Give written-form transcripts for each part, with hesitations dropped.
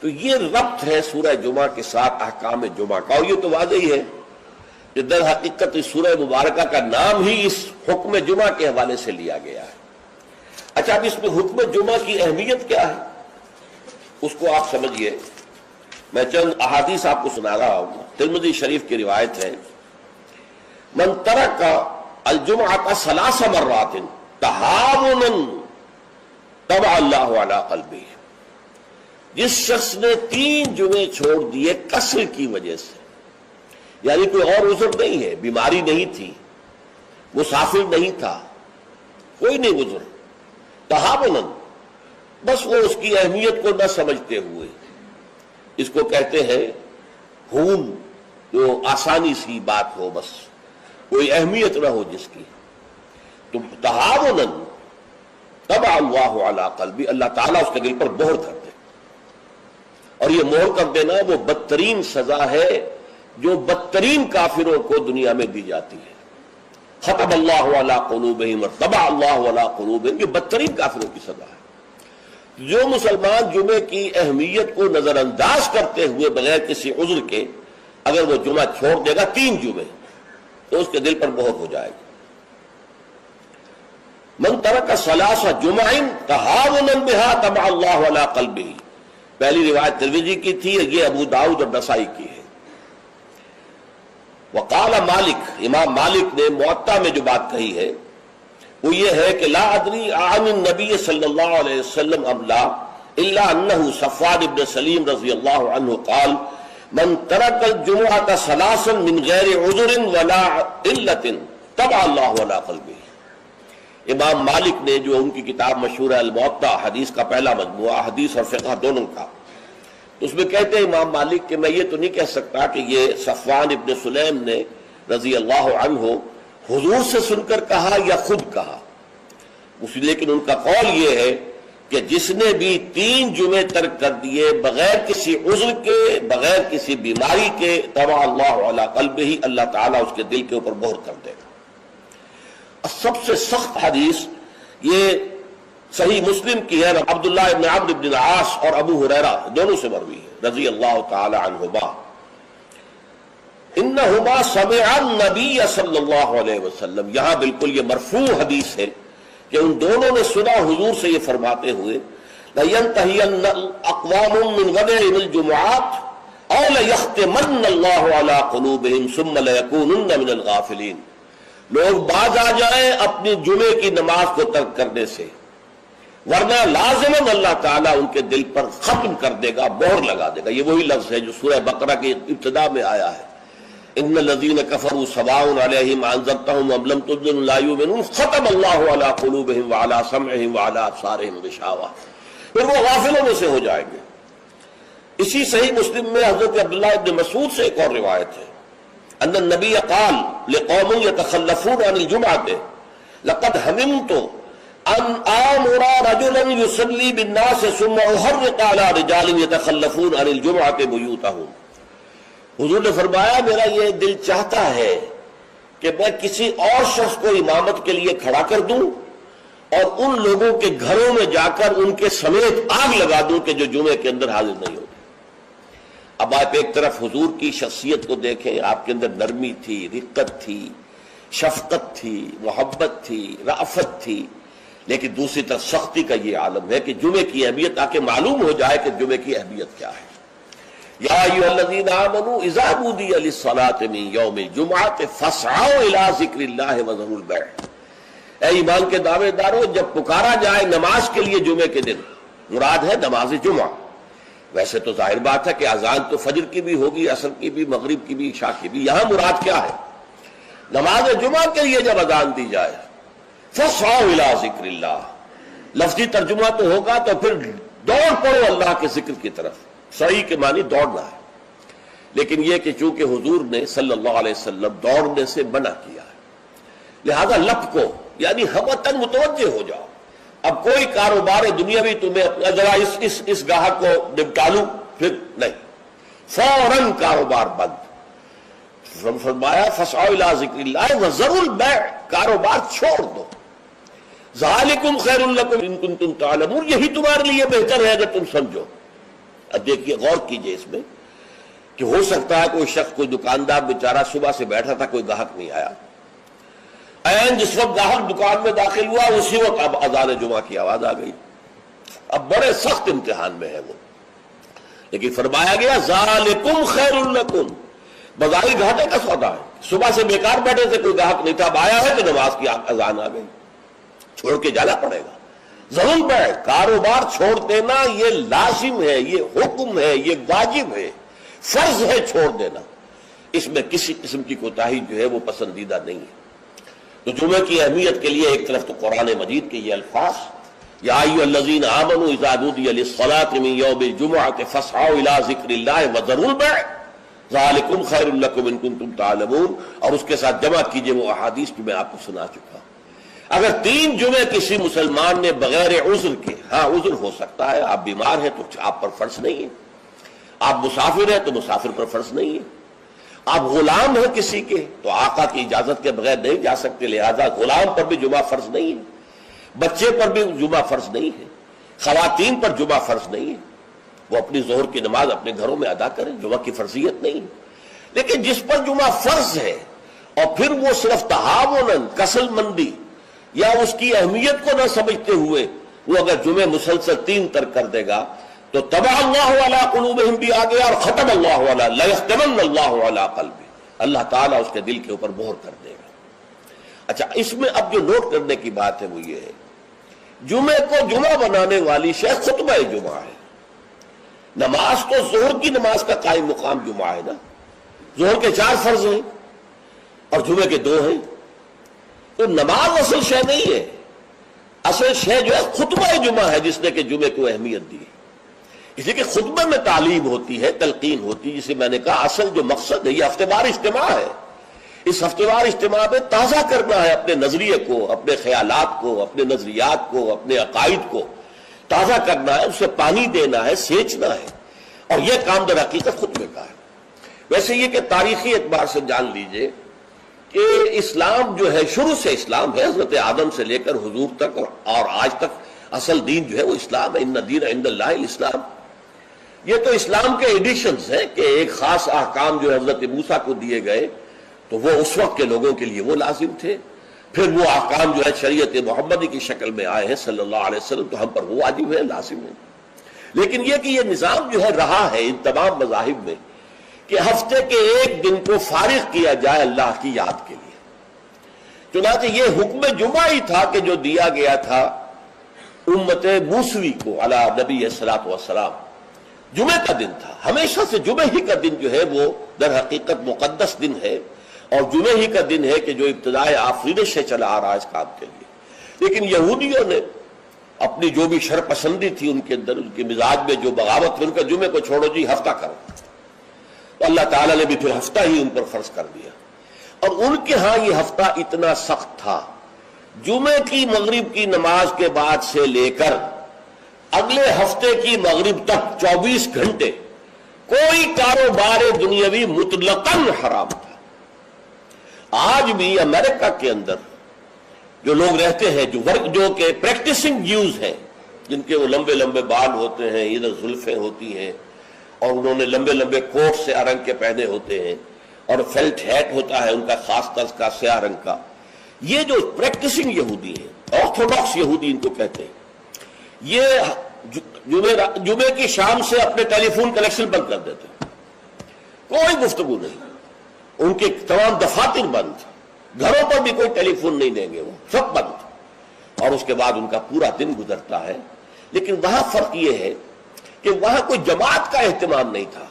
تو یہ ربط ہے سورہ جمعہ کے ساتھ احکام جمعہ کا، اور یہ تو واضح ہی ہے کہ در حقیقت اس سورہ مبارکہ کا نام ہی اس حکم جمعہ کے حوالے سے لیا گیا ہے۔ اچھا، اب اس میں حکم جمعہ کی اہمیت کیا ہے اس کو آپ سمجھیے۔ میں چند احادیث آپ کو سنا رہا ہوں۔ ترمذی شریف کی روایت ہے، من ترک الجمعۃ ثلاث مرات تہاونا طبع اللہ علی قلبہ، جس شخص نے 3 جمعے چھوڑ دیے کسل کی وجہ سے، یعنی کوئی اور عذر نہیں ہے، بیماری نہیں تھی، مسافر نہیں تھا، کوئی نہیں عذر، تہاونا، بس وہ اس کی اہمیت کو نہ سمجھتے ہوئے، اس کو کہتے ہیں ہون، جو آسانی سی بات ہو، بس کوئی اہمیت نہ ہو جس کی، تو تہاونا طبع اللہ علی قلبی، اللہ تعالیٰ اس کے دل پر مہر کر دے۔ اور یہ مہر کر دینا وہ بدترین سزا ہے جو بدترین کافروں کو دنیا میں دی جاتی ہے۔ ختم اللہ علی قلوبہم وطبع اللہ علی قلوبہم، یہ بدترین کافروں کی سزا ہے۔ جو مسلمان جمعے کی اہمیت کو نظر انداز کرتے ہوئے بغیر کسی عذر کے اگر وہ جمعہ چھوڑ دے گا 3 جمعے، تو اس کے دل پر مہر ہو جائے گی۔ من ترک ثلاث جمع تہاونا بہا طبع اللہ علی قلبہ، پہلی روایت ترمذی کی تھی، یہ ابو داؤد اور نسائی کی ہے۔ وقال مالک، امام مالک نے موطا میں جو بات کہی ہے وہ یہ ہے کہ لا ادری عن النبی صلی اللہ علیہ وسلم ام لا الا انہ صفوان بن سلیم رضی اللہ عنہ قال من ترک الجمعۃ ثلاثا من غیر عذر ولا علت طبع اللہ علی قلبہ۔ امام مالک نے، جو ان کی کتاب مشہور ہے الموطا، حدیث کا پہلا مجموعہ، حدیث اور فقہ دونوں کا، اس میں کہتے ہیں امام مالک کہ میں یہ تو نہیں کہہ سکتا کہ یہ صفوان ابن سلیم نے رضی اللہ عنہ حضور سے سن کر کہا یا خود کہا، لیکن ان کا قول یہ ہے کہ جس نے بھی 3 جمعے ترک کر دیے بغیر کسی عذر کے، بغیر کسی بیماری کے، طبع اللہ علی قلبہ، اللہ تعالیٰ اس کے دل کے اوپر مہر کر دے گا۔ سب سے سخت حدیث یہ صحیح مسلم کی ہے، عبداللہ ابن عمرو بن العاص اور ابو ہریرہ دونوں سے مروی ہے رضی اللہ تعالی عنہما، انہما سمعا النبی صلی اللہ علیہ وسلم، یہاں بالکل یہ مرفوع حدیث ہے کہ ان دونوں نے سنا حضور سے یہ فرماتے ہوئے، لَيَنْتَهِيَنَّ أَقْوَامٌ مِّنْ غَدَرِهِمُ الْجُمُعَاتِ أَوْ لَيَخْتِمَنَّ اللَّهُ عَلَىٰ قُلُوبِهِمْ ثُمَّ لَيَكُونُنَّ مِنَ الْغَافِلِينَ، لوگ باز آ جائیں اپنی جمعے کی نماز کو ترک کرنے سے، ورنہ لازماً اللہ تعالیٰ ان کے دل پر ختم کر دے گا، مہر لگا دے گا۔ یہ وہی لفظ ہے جو سورہ بقرہ کی ابتدا میں آیا ہے، ان الذین کفروا سواء علیہم انذرتہم ام لم تنذرہم لا یؤمنون ختم اللہ علی قلوبہم وعلی سمعہم وعلی ابصارہم غشاوہ، پھر وہ غافلوں میں سے ہو جائیں گے۔ اسی صحیح مسلم میں حضرت عبداللہ ابن مسعود سے ایک اور روایت ہے، ان النبی قال لقوم یتخلفون عن الجمعۃ لقد ہممت ان آمر رجلا یصلی بالناس ثم احرق على رجال یتخلفون عن الجمعۃ بیوتہم، حضور نے فرمایا میرا یہ دل چاہتا ہے کہ میں کسی اور شخص کو امامت کے لیے کھڑا کر دوں اور ان لوگوں کے گھروں میں جا کر ان کے سمیت آگ لگا دوں کہ جو جمعے کے اندر حاضر نہیں ہوتے۔ اب آپ ایک طرف حضور کی شخصیت کو دیکھیں، آپ کے اندر نرمی تھی، رقت تھی، شفقت تھی، محبت تھی، رأفت تھی، لیکن دوسری طرف سختی کا یہ عالم ہے کہ جمعے کی اہمیت تاکہ معلوم ہو جائے کہ جمعے کی اہمیت کیا ہے۔ یا ایھا الذین آمنوا اذا نودی للصلاۃ من یوم الجمعۃ فاسعوا الی ذکر اللہ وذروا البیع، اے ایمان کے دعوے دارو، جب پکارا جائے نماز کے لیے جمعے کے دن، مراد ہے نماز جمعہ، ویسے تو ظاہر بات ہے کہ اذان تو فجر کی بھی ہوگی، عصر کی بھی، مغرب کی بھی، عشاء کی بھی، یہاں مراد کیا ہے؟ نماز جمعہ کے لیے جب اذان دی جائے فاسعوا الی ذکر اللہ، لفظی ترجمہ تو ہوگا تو پھر دوڑ پڑو اللہ کے ذکر کی طرف، صحیح کے معنی دوڑنا ہے، لیکن یہ کہ چونکہ حضور نے صلی اللہ علیہ وسلم دوڑنے سے منع کیا ہے، لہذا لپکو، یعنی ہمتاً متوجہ ہو جاؤ۔ اب کوئی کاروبار دنیاوی تمہیں ذرا اس گاہک کو نپٹا لوں، پھر نہیں، فوراً کاروبار بند۔ فرمایا فاسعوا الی ذکر اللہ وذروا البیع، کاروبار چھوڑ دو، ذالکم خیر لکم ان کنتم تعلمون، یہی تمہارے لیے بہتر ہے اگر تم سمجھو۔ اب دیکھیے، غور کیجئے اس میں کہ ہو سکتا ہے کوئی شخص، کوئی دکاندار بیچارہ صبح سے بیٹھا تھا، کوئی گاہک نہیں آیا، عین جس وقت گاہک دکان میں داخل ہوا اسی وقت اب اذان جمعہ کی آواز آ گئی. اب بڑے سخت امتحان میں ہے وہ، لیکن فرمایا گیا ذالکم خیر لکم، بظاہر گھاٹے کا سودا ہے، صبح سے بیکار بیٹھے تھے، کوئی گاہک نہیں تھا، اب آیا ہے تو نماز کی اذان آ گئی، چھوڑ کے جانا پڑے گا. ضرور پڑے، کاروبار چھوڑ دینا یہ لازم ہے، یہ حکم ہے، یہ واجب ہے، فرض ہے چھوڑ دینا، اس میں کسی قسم کی کوتاہی جو ہے وہ پسندیدہ نہیں ہے. تو جمعے کی اہمیت کے لیے ایک طرف تو قرآن مجید کے یہ الفاظ، یا ایھا الذین آمنوا اذا نودی للصلاۃ من یوم الجمعۃ فاسعوا الی ذکر اللہ وذروا البیع ذالکم خیر لکم ان کنتم تعلمون، اور اس کے ساتھ جمع کیجئے وہ احادیث جو میں آپ کو سنا چکا. اگر 3 جمعے کسی مسلمان نے بغیر عذر کے، ہاں عذر ہو سکتا ہے، آپ بیمار ہیں تو آپ پر فرض نہیں ہے، آپ مسافر ہیں تو مسافر پر فرض نہیں ہے، آپ غلام ہیں کسی کے تو آقا کی اجازت کے بغیر نہیں جا سکتے، لہذا غلام پر بھی جمعہ فرض نہیں ہے، بچے پر بھی جمعہ فرض نہیں ہے، خواتین پر جمعہ فرض نہیں ہے، وہ اپنی ظہر کی نماز اپنے گھروں میں ادا کریں، جمعہ کی فرضیت نہیں ہے. لیکن جس پر جمعہ فرض ہے اور پھر وہ صرف تہاوناً، کسل مندی یا اس کی اہمیت کو نہ سمجھتے ہوئے وہ اگر جمعے مسلسل 3 ترک کر دے گا تو طبع اللہ علی قلوبہم بھی آ گیا، اور ختم اللہ علی لیختمن اللہ علی قلبہ، اللہ تعالیٰ اس کے دل کے اوپر مہر کر دے گا. اچھا، اس میں اب جو نوٹ کرنے کی بات ہے وہ یہ ہے، جمعے کو جمعہ بنانے والی شے خطبہ جمعہ ہے. نماز تو ظہر کی نماز کا قائم مقام جمعہ ہے نا، ظہر کے 4 فرض ہیں اور جمعے کے 2 ہیں، تو نماز اصل شے نہیں ہے، اصل شے جو ہے خطبہ جمعہ ہے جس نے کہ جمعے کو اہمیت دی. اس لیے کہ خطبے میں تعلیم ہوتی ہے، تلقین ہوتی ہے، جسے میں نے کہا اصل جو مقصد ہے یہ ہفتے وار اجتماع ہے. اس ہفتے وار اجتماع میں تازہ کرنا ہے اپنے نظریے کو، اپنے خیالات کو، اپنے نظریات کو، اپنے عقائد کو تازہ کرنا ہے، اسے پانی دینا ہے، سینچنا ہے، اور یہ کام در حقیقت خطبے کا ہے. ویسے یہ کہ تاریخی اعتبار سے جان لیجئے کہ اسلام جو ہے، شروع سے اسلام ہے، حضرت آدم سے لے کر حضور تک اور آج تک اصل دین جو ہے وہ اسلام ہے. ان الدین عند اللہ الاسلام. یہ تو اسلام کے ایڈیشنز ہیں کہ ایک خاص احکام جو حضرت موسیٰ کو دیے گئے تو وہ اس وقت کے لوگوں کے لیے وہ لازم تھے، پھر وہ احکام جو ہے شریعت محمدی کی شکل میں آئے ہیں صلی اللہ علیہ وسلم تو ہم پر وہ واجب ہے، لازم ہے. لیکن یہ کہ یہ نظام جو ہے رہا ہے ان تمام مذاہب میں کہ ہفتے کے ایک دن کو فارغ کیا جائے اللہ کی یاد کے لیے. چنانچہ یہ حکم جمعہ ہی تھا کہ جو دیا گیا تھا امت موسوی کو علی نبی صلاۃ والسلام، جمعے کا دن تھا. ہمیشہ سے جمعے ہی کا دن جو ہے وہ در حقیقت مقدس دن ہے، اور جمعے ہی کا دن ہے کہ جو ابتدائے آفرینش سے چلا آ رہا ہے اس کام کے لیے. لیکن یہودیوں نے اپنی جو بھی شر پسندی تھی ان کے اندر، ان کے مزاج میں جو بغاوت تھی، ان کا جمعے کو چھوڑو جی ہفتہ کرو، تو اللہ تعالیٰ نے بھی پھر ہفتہ ہی ان پر فرض کر دیا. اور ان کے ہاں یہ ہفتہ اتنا سخت تھا، جمعے کی مغرب کی نماز کے بعد سے لے کر اگلے ہفتے کی مغرب تک 24 گھنٹے کوئی کاروبار دنیاوی مطلقاً حرام تھا. آج بھی امریکہ کے اندر جو لوگ رہتے ہیں، جو کہ پریکٹسنگ جیوز ہیں، جن کے وہ لمبے لمبے بال ہوتے ہیں، ادھر زلفیں ہوتی ہیں، اور انہوں نے لمبے لمبے کوٹ سے رنگ کے پہنے ہوتے ہیں، اور فیلٹ ہیٹ ہوتا ہے ان کا خاص طرز کا سیاہ رنگ کا. یہ جو پریکٹسنگ یہودی ہیں، آرتھوڈاکس یہودی ان کو کہتے ہیں، یہ جمعے کی شام سے اپنے ٹیلی فون کنیکشن بند کر دیتے ہیں، کوئی گفتگو نہیں، ان کے تمام دفاتر بند، گھروں پر بھی کوئی ٹیلی فون نہیں دیں گے، وہ سب بند، اور اس کے بعد ان کا پورا دن گزرتا ہے. لیکن وہاں فرق یہ ہے کہ وہاں کوئی جماعت کا اہتمام نہیں تھا،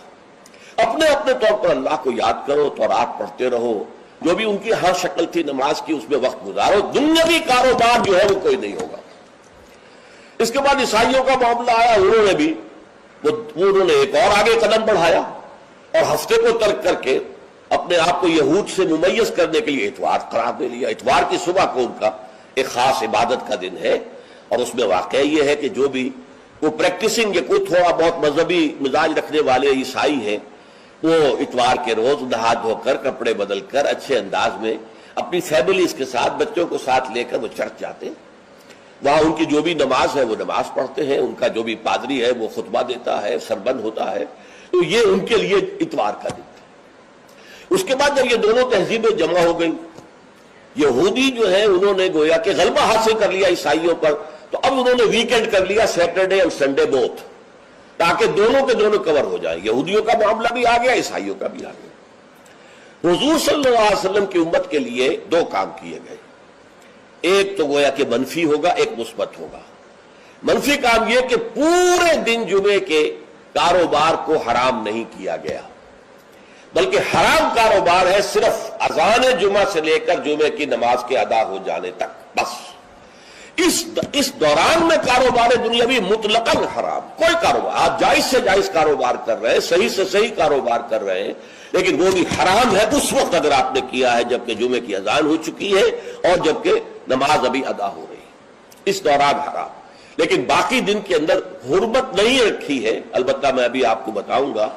اپنے اپنے طور پر اللہ کو یاد کرو، تورات پڑھتے رہو، جو بھی ان کی ہر شکل تھی نماز کی اس میں وقت گزارو، دنیاوی کاروبار جو ہے وہ کوئی نہیں ہوگا. اس کے بعد عیسائیوں کا معاملہ آیا، انہوں نے بھی انہوں نے ایک اور آگے قدم بڑھایا اور ہفتے کو ترک کر کے اپنے آپ کو یہود سے ممیز کرنے کے لیے اتوار قرار دے لیا. اتوار کی صبح کو ان کا ایک خاص عبادت کا دن ہے، اور اس میں واقعہ یہ ہے کہ جو بھی وہ پریکٹسنگ یا کوئی تھوڑا بہت مذہبی مزاج رکھنے والے عیسائی ہیں، وہ اتوار کے روز نہا دھو کر کپڑے بدل کر اچھے انداز میں اپنی فیملیز کے ساتھ، بچوں کو ساتھ لے کر وہ چرچ جاتے ہیں. وہاں ان کی جو بھی نماز ہے وہ نماز پڑھتے ہیں، ان کا جو بھی پادری ہے وہ خطبہ دیتا ہے، سربند ہوتا ہے، تو یہ ان کے لیے اتوار کا دن تھا۔ اس کے بعد جب یہ دونوں تہذیبیں جمع ہو گئی، یہودی جو ہے انہوں نے گویا کہ غلبہ حاصل کر لیا عیسائیوں پر، تو اب انہوں نے ویکینڈ کر لیا، سیٹرڈے اور سنڈے بوتھ، تاکہ دونوں کے دونوں کور ہو جائیں، یہودیوں کا معاملہ بھی آ گیا، عیسائیوں کا بھی آ گیا۔ حضور صلی اللہ علیہ وسلم کی امت کے لیے دو کام کیے گئے، ایک تو گویا کہ منفی ہوگا، ایک مثبت ہوگا۔ منفی کام یہ کہ پورے دن جمعے کے کاروبار کو حرام نہیں کیا گیا، بلکہ حرام کاروبار ہے صرف اذان جمعہ سے لے کر جمعے کی نماز کے ادا ہو جانے تک، بس اس دوران میں کاروبار دنیاوی مطلقاً حرام، کوئی کاروبار، آپ جائز سے جائز کاروبار کر رہے ہیں، صحیح سے صحیح کاروبار کر رہے ہیں، لیکن وہ بھی حرام ہے اس وقت اگر آپ نے کیا ہے جبکہ جمعے کی اذان ہو چکی ہے اور جبکہ نماز ابھی ادا ہو رہی ہے، اس دوران حرام۔ لیکن باقی دن کے اندر حرمت نہیں رکھی ہے، البتہ میں ابھی آپ کو بتاؤں گا۔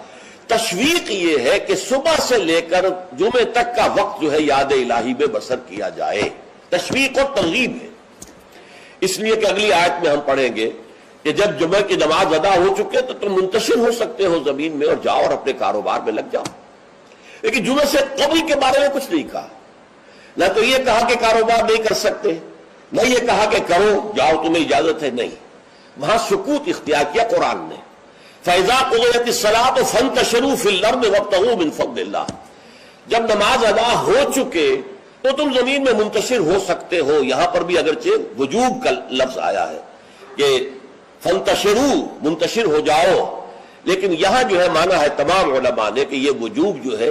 تشویق یہ ہے کہ صبح سے لے کر جمعے تک کا وقت جو ہے یاد الہی میں بسر کیا جائے، تشویق اور ترغیب ہے، اس لیے کہ اگلی آیت میں ہم پڑھیں گے کہ جب جمعہ کی نماز ادا ہو چکے تو تم منتشر ہو سکتے ہو زمین میں اور جاؤ اور اپنے کاروبار میں لگ جاؤ۔ لیکن جمعے سے قبل کے بارے میں کچھ نہیں کہا، نہ تو یہ کہا کہ کاروبار نہیں کر سکتے، نہ یہ کہا کہ کرو جاؤ تمہیں اجازت ہے، نہیں، وہاں سکوت اختیار کیا قرآن نے۔ فَإِذَا قُضِيَتِ الصَّلَاةُ فَانتَشِرُوا فِي الْأَرْضِ وَابْتَغُوا مِن فَضْلِ اللَّهِ، جب نماز ادا ہو چکے تو تم زمین میں منتشر ہو سکتے ہو۔ یہاں پر بھی اگرچہ وجوب کا لفظ آیا ہے کہ فَانتَشِرُوا، منتشر ہو جاؤ، لیکن یہاں جو ہے مانا ہے تمام علماء نے کہ یہ وجوب جو ہے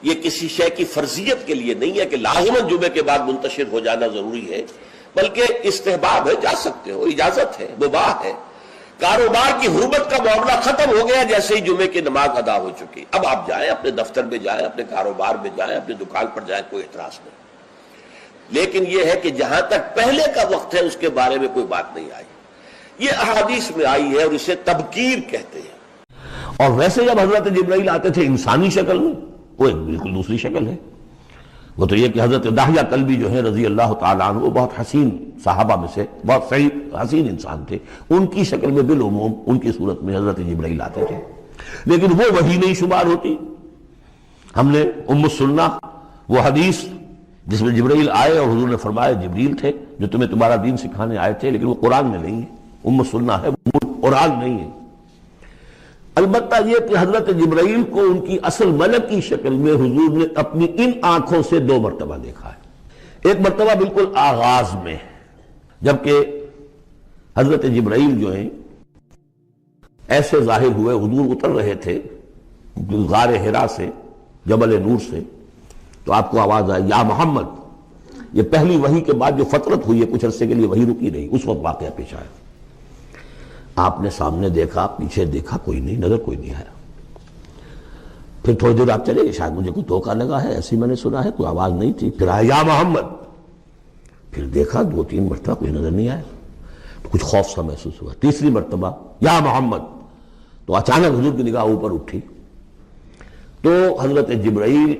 یہ کسی شے کی فرضیت کے لیے نہیں ہے کہ لازماً جمعے کے بعد منتشر ہو جانا ضروری ہے، بلکہ استحباب ہے، جا سکتے ہو، اجازت ہے، مباح ہے۔ کاروبار کی حرمت کا معاملہ ختم ہو گیا جیسے ہی جمعے کی نماز ادا ہو چکی، اب آپ جائیں، اپنے دفتر میں جائیں، اپنے کاروبار میں جائیں، اپنی دکان پر جائیں، کوئی اعتراض نہیں۔ لیکن یہ ہے کہ جہاں تک پہلے کا وقت ہے اس کے بارے میں کوئی بات نہیں آئی، یہ احادیث میں آئی ہے اور اسے تبکیر کہتے ہیں۔ اور ویسے جب حضرت جبرائیل آتے تھے انسانی شکل میں، وہ ایک بالکل دوسری شکل ہے، وہ تو یہ کہ حضرت دحیہ کلبی جو ہے رضی اللہ تعالیٰ عنہ، وہ بہت حسین صحابہ میں سے بہت صحیح حسین انسان تھے، ان کی شکل میں بالعموم ان کی صورت میں حضرت جبرائیل آتے تھے، لیکن وہ وحی نہیں شمار ہوتی۔ ہم نے السنہ وہ حدیث جس میں جبرائیل آئے اور حضور نے فرمایا جبریل تھے جو تمہیں تمہارا دین سکھانے آئے تھے، لیکن وہ قرآن میں نہیں ہے، السنہ ہے، قرآن نہیں ہے۔ البتہ یہ کہ حضرت جبرائیل کو ان کی اصل ملک کی شکل میں حضور نے اپنی ان آنکھوں سے 2 مرتبہ دیکھا ہے۔ ایک مرتبہ بالکل آغاز میں، جبکہ حضرت جبرائیل جو ہیں ایسے ظاہر ہوئے، حضور اتر رہے تھے غار حرا سے، جبل نور سے، تو آپ کو آواز آئی یا محمد۔ یہ پہلی وحی کے بعد جو فترت ہوئی ہے، کچھ عرصے کے لیے وحی رکی نہیں، اس وقت واقعہ پیش آیا۔ آپ نے سامنے دیکھا، پیچھے دیکھا، کوئی نہیں، نظر کوئی نہیں آیا۔ پھر تھوڑی دیر آپ چلے گئے، شاید مجھے کوئی دھوکہ لگا ہے، ایسی میں نے سنا ہے، کوئی آواز نہیں تھی۔ پھر آیا یا محمد، پھر دیکھا 2-3 مرتبہ کوئی نظر نہیں آیا، تو کچھ خوف سا محسوس ہوا۔ تیسری مرتبہ یا محمد، تو اچانک حضور کی نگاہ اوپر اٹھی، تو حضرت جبرائیل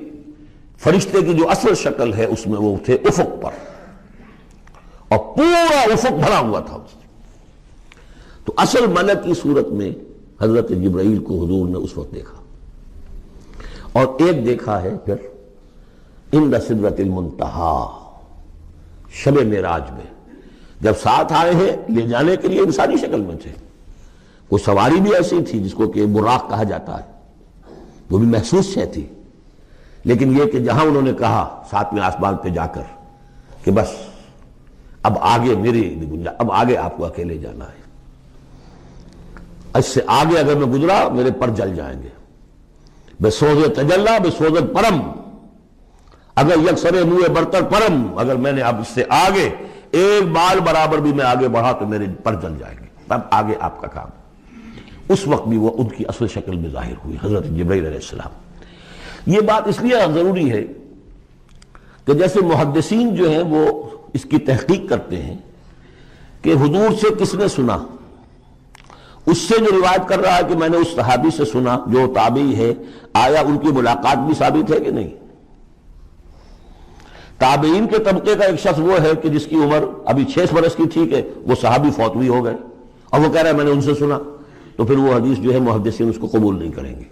فرشتے کی جو اصل شکل ہے اس میں وہ تھے افق پر، اور پورا افق بھرا ہوا تھا۔ تو اصل ملک کی صورت میں حضرت جبرائیل کو حضور نے اس وقت دیکھا، اور ایک دیکھا ہے پھر عند سدرۃ المنتہا، شب معراج میں، جب ساتھ آئے ہیں لے جانے کے لیے انسانی شکل میں تھے، کوئی سواری بھی ایسی تھی جس کو کہ براق کہا جاتا ہے، وہ بھی محسوس شے تھی، لیکن یہ کہ جہاں انہوں نے کہا 7ویں آسمان پہ جا کر کہ بس اب آگے میری گنجائش، اب آگے آپ کو اکیلے جانا ہے، اس سے آگے اگر میں گزرا میرے پر جل جائیں گے، بے سوز تجلا بے سوز پرم، اگر یکسر منہ برتر پرم، اگر میں نے اب اس سے آگے ایک بال برابر بھی میں آگے بڑھا تو میرے پر جل جائیں گے، تب آگے آپ کا کام۔ اس وقت بھی وہ ان کی اصل شکل میں ظاہر ہوئی حضرت جبرائیل علیہ السلام۔ یہ بات اس لیے ضروری ہے کہ جیسے محدثین جو ہیں وہ اس کی تحقیق کرتے ہیں کہ حضور سے کس نے سنا، اس سے جو روایت کر رہا ہے کہ میں نے اس صحابی سے سنا جو تابعی ہے، آیا ان کی ملاقات بھی ثابت ہے کہ نہیں؟ تابعین کے طبقے کا ایک شخص وہ ہے کہ جس کی عمر ابھی 6 برس کی تھی کہ وہ صحابی فوت بھی ہو گئے، اور وہ کہہ رہا ہے میں نے ان سے سنا، تو پھر وہ حدیث جو ہے محدثین اس کو قبول نہیں کریں گے۔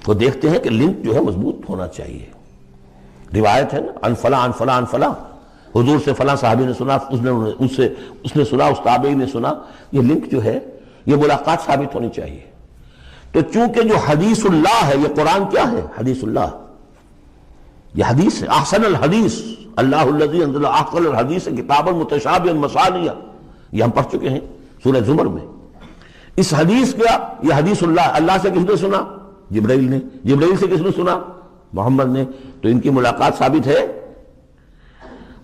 تو دیکھتے ہیں کہ لنک جو ہے مضبوط ہونا چاہیے۔ روایت ہے نا، ان فلاں ان فلاں ان فلاں، حضور سے فلاں صحابی نے سنا، اس نے سنا، اس تابعی نے سنا، یہ لنک جو ہے یہ ملاقات ثابت ہونی چاہیے۔ تو چونکہ جو حدیث اللہ ہے، یہ قرآن کیا ہے؟ حدیث اللہ، یہ حدیث ہے، احسن الحدیث اللہ الذی انزل احسن الحدیث کتابا متشابہا مثانیہ، یہ ہم پڑھ چکے ہیں سورہ زمر میں۔ اس حدیث کا، یہ حدیث اللہ سے کس نے سنا؟ جبرائیل نے۔ جبرائیل سے کس نے سنا؟ محمد نے۔ تو ان کی ملاقات ثابت ہے۔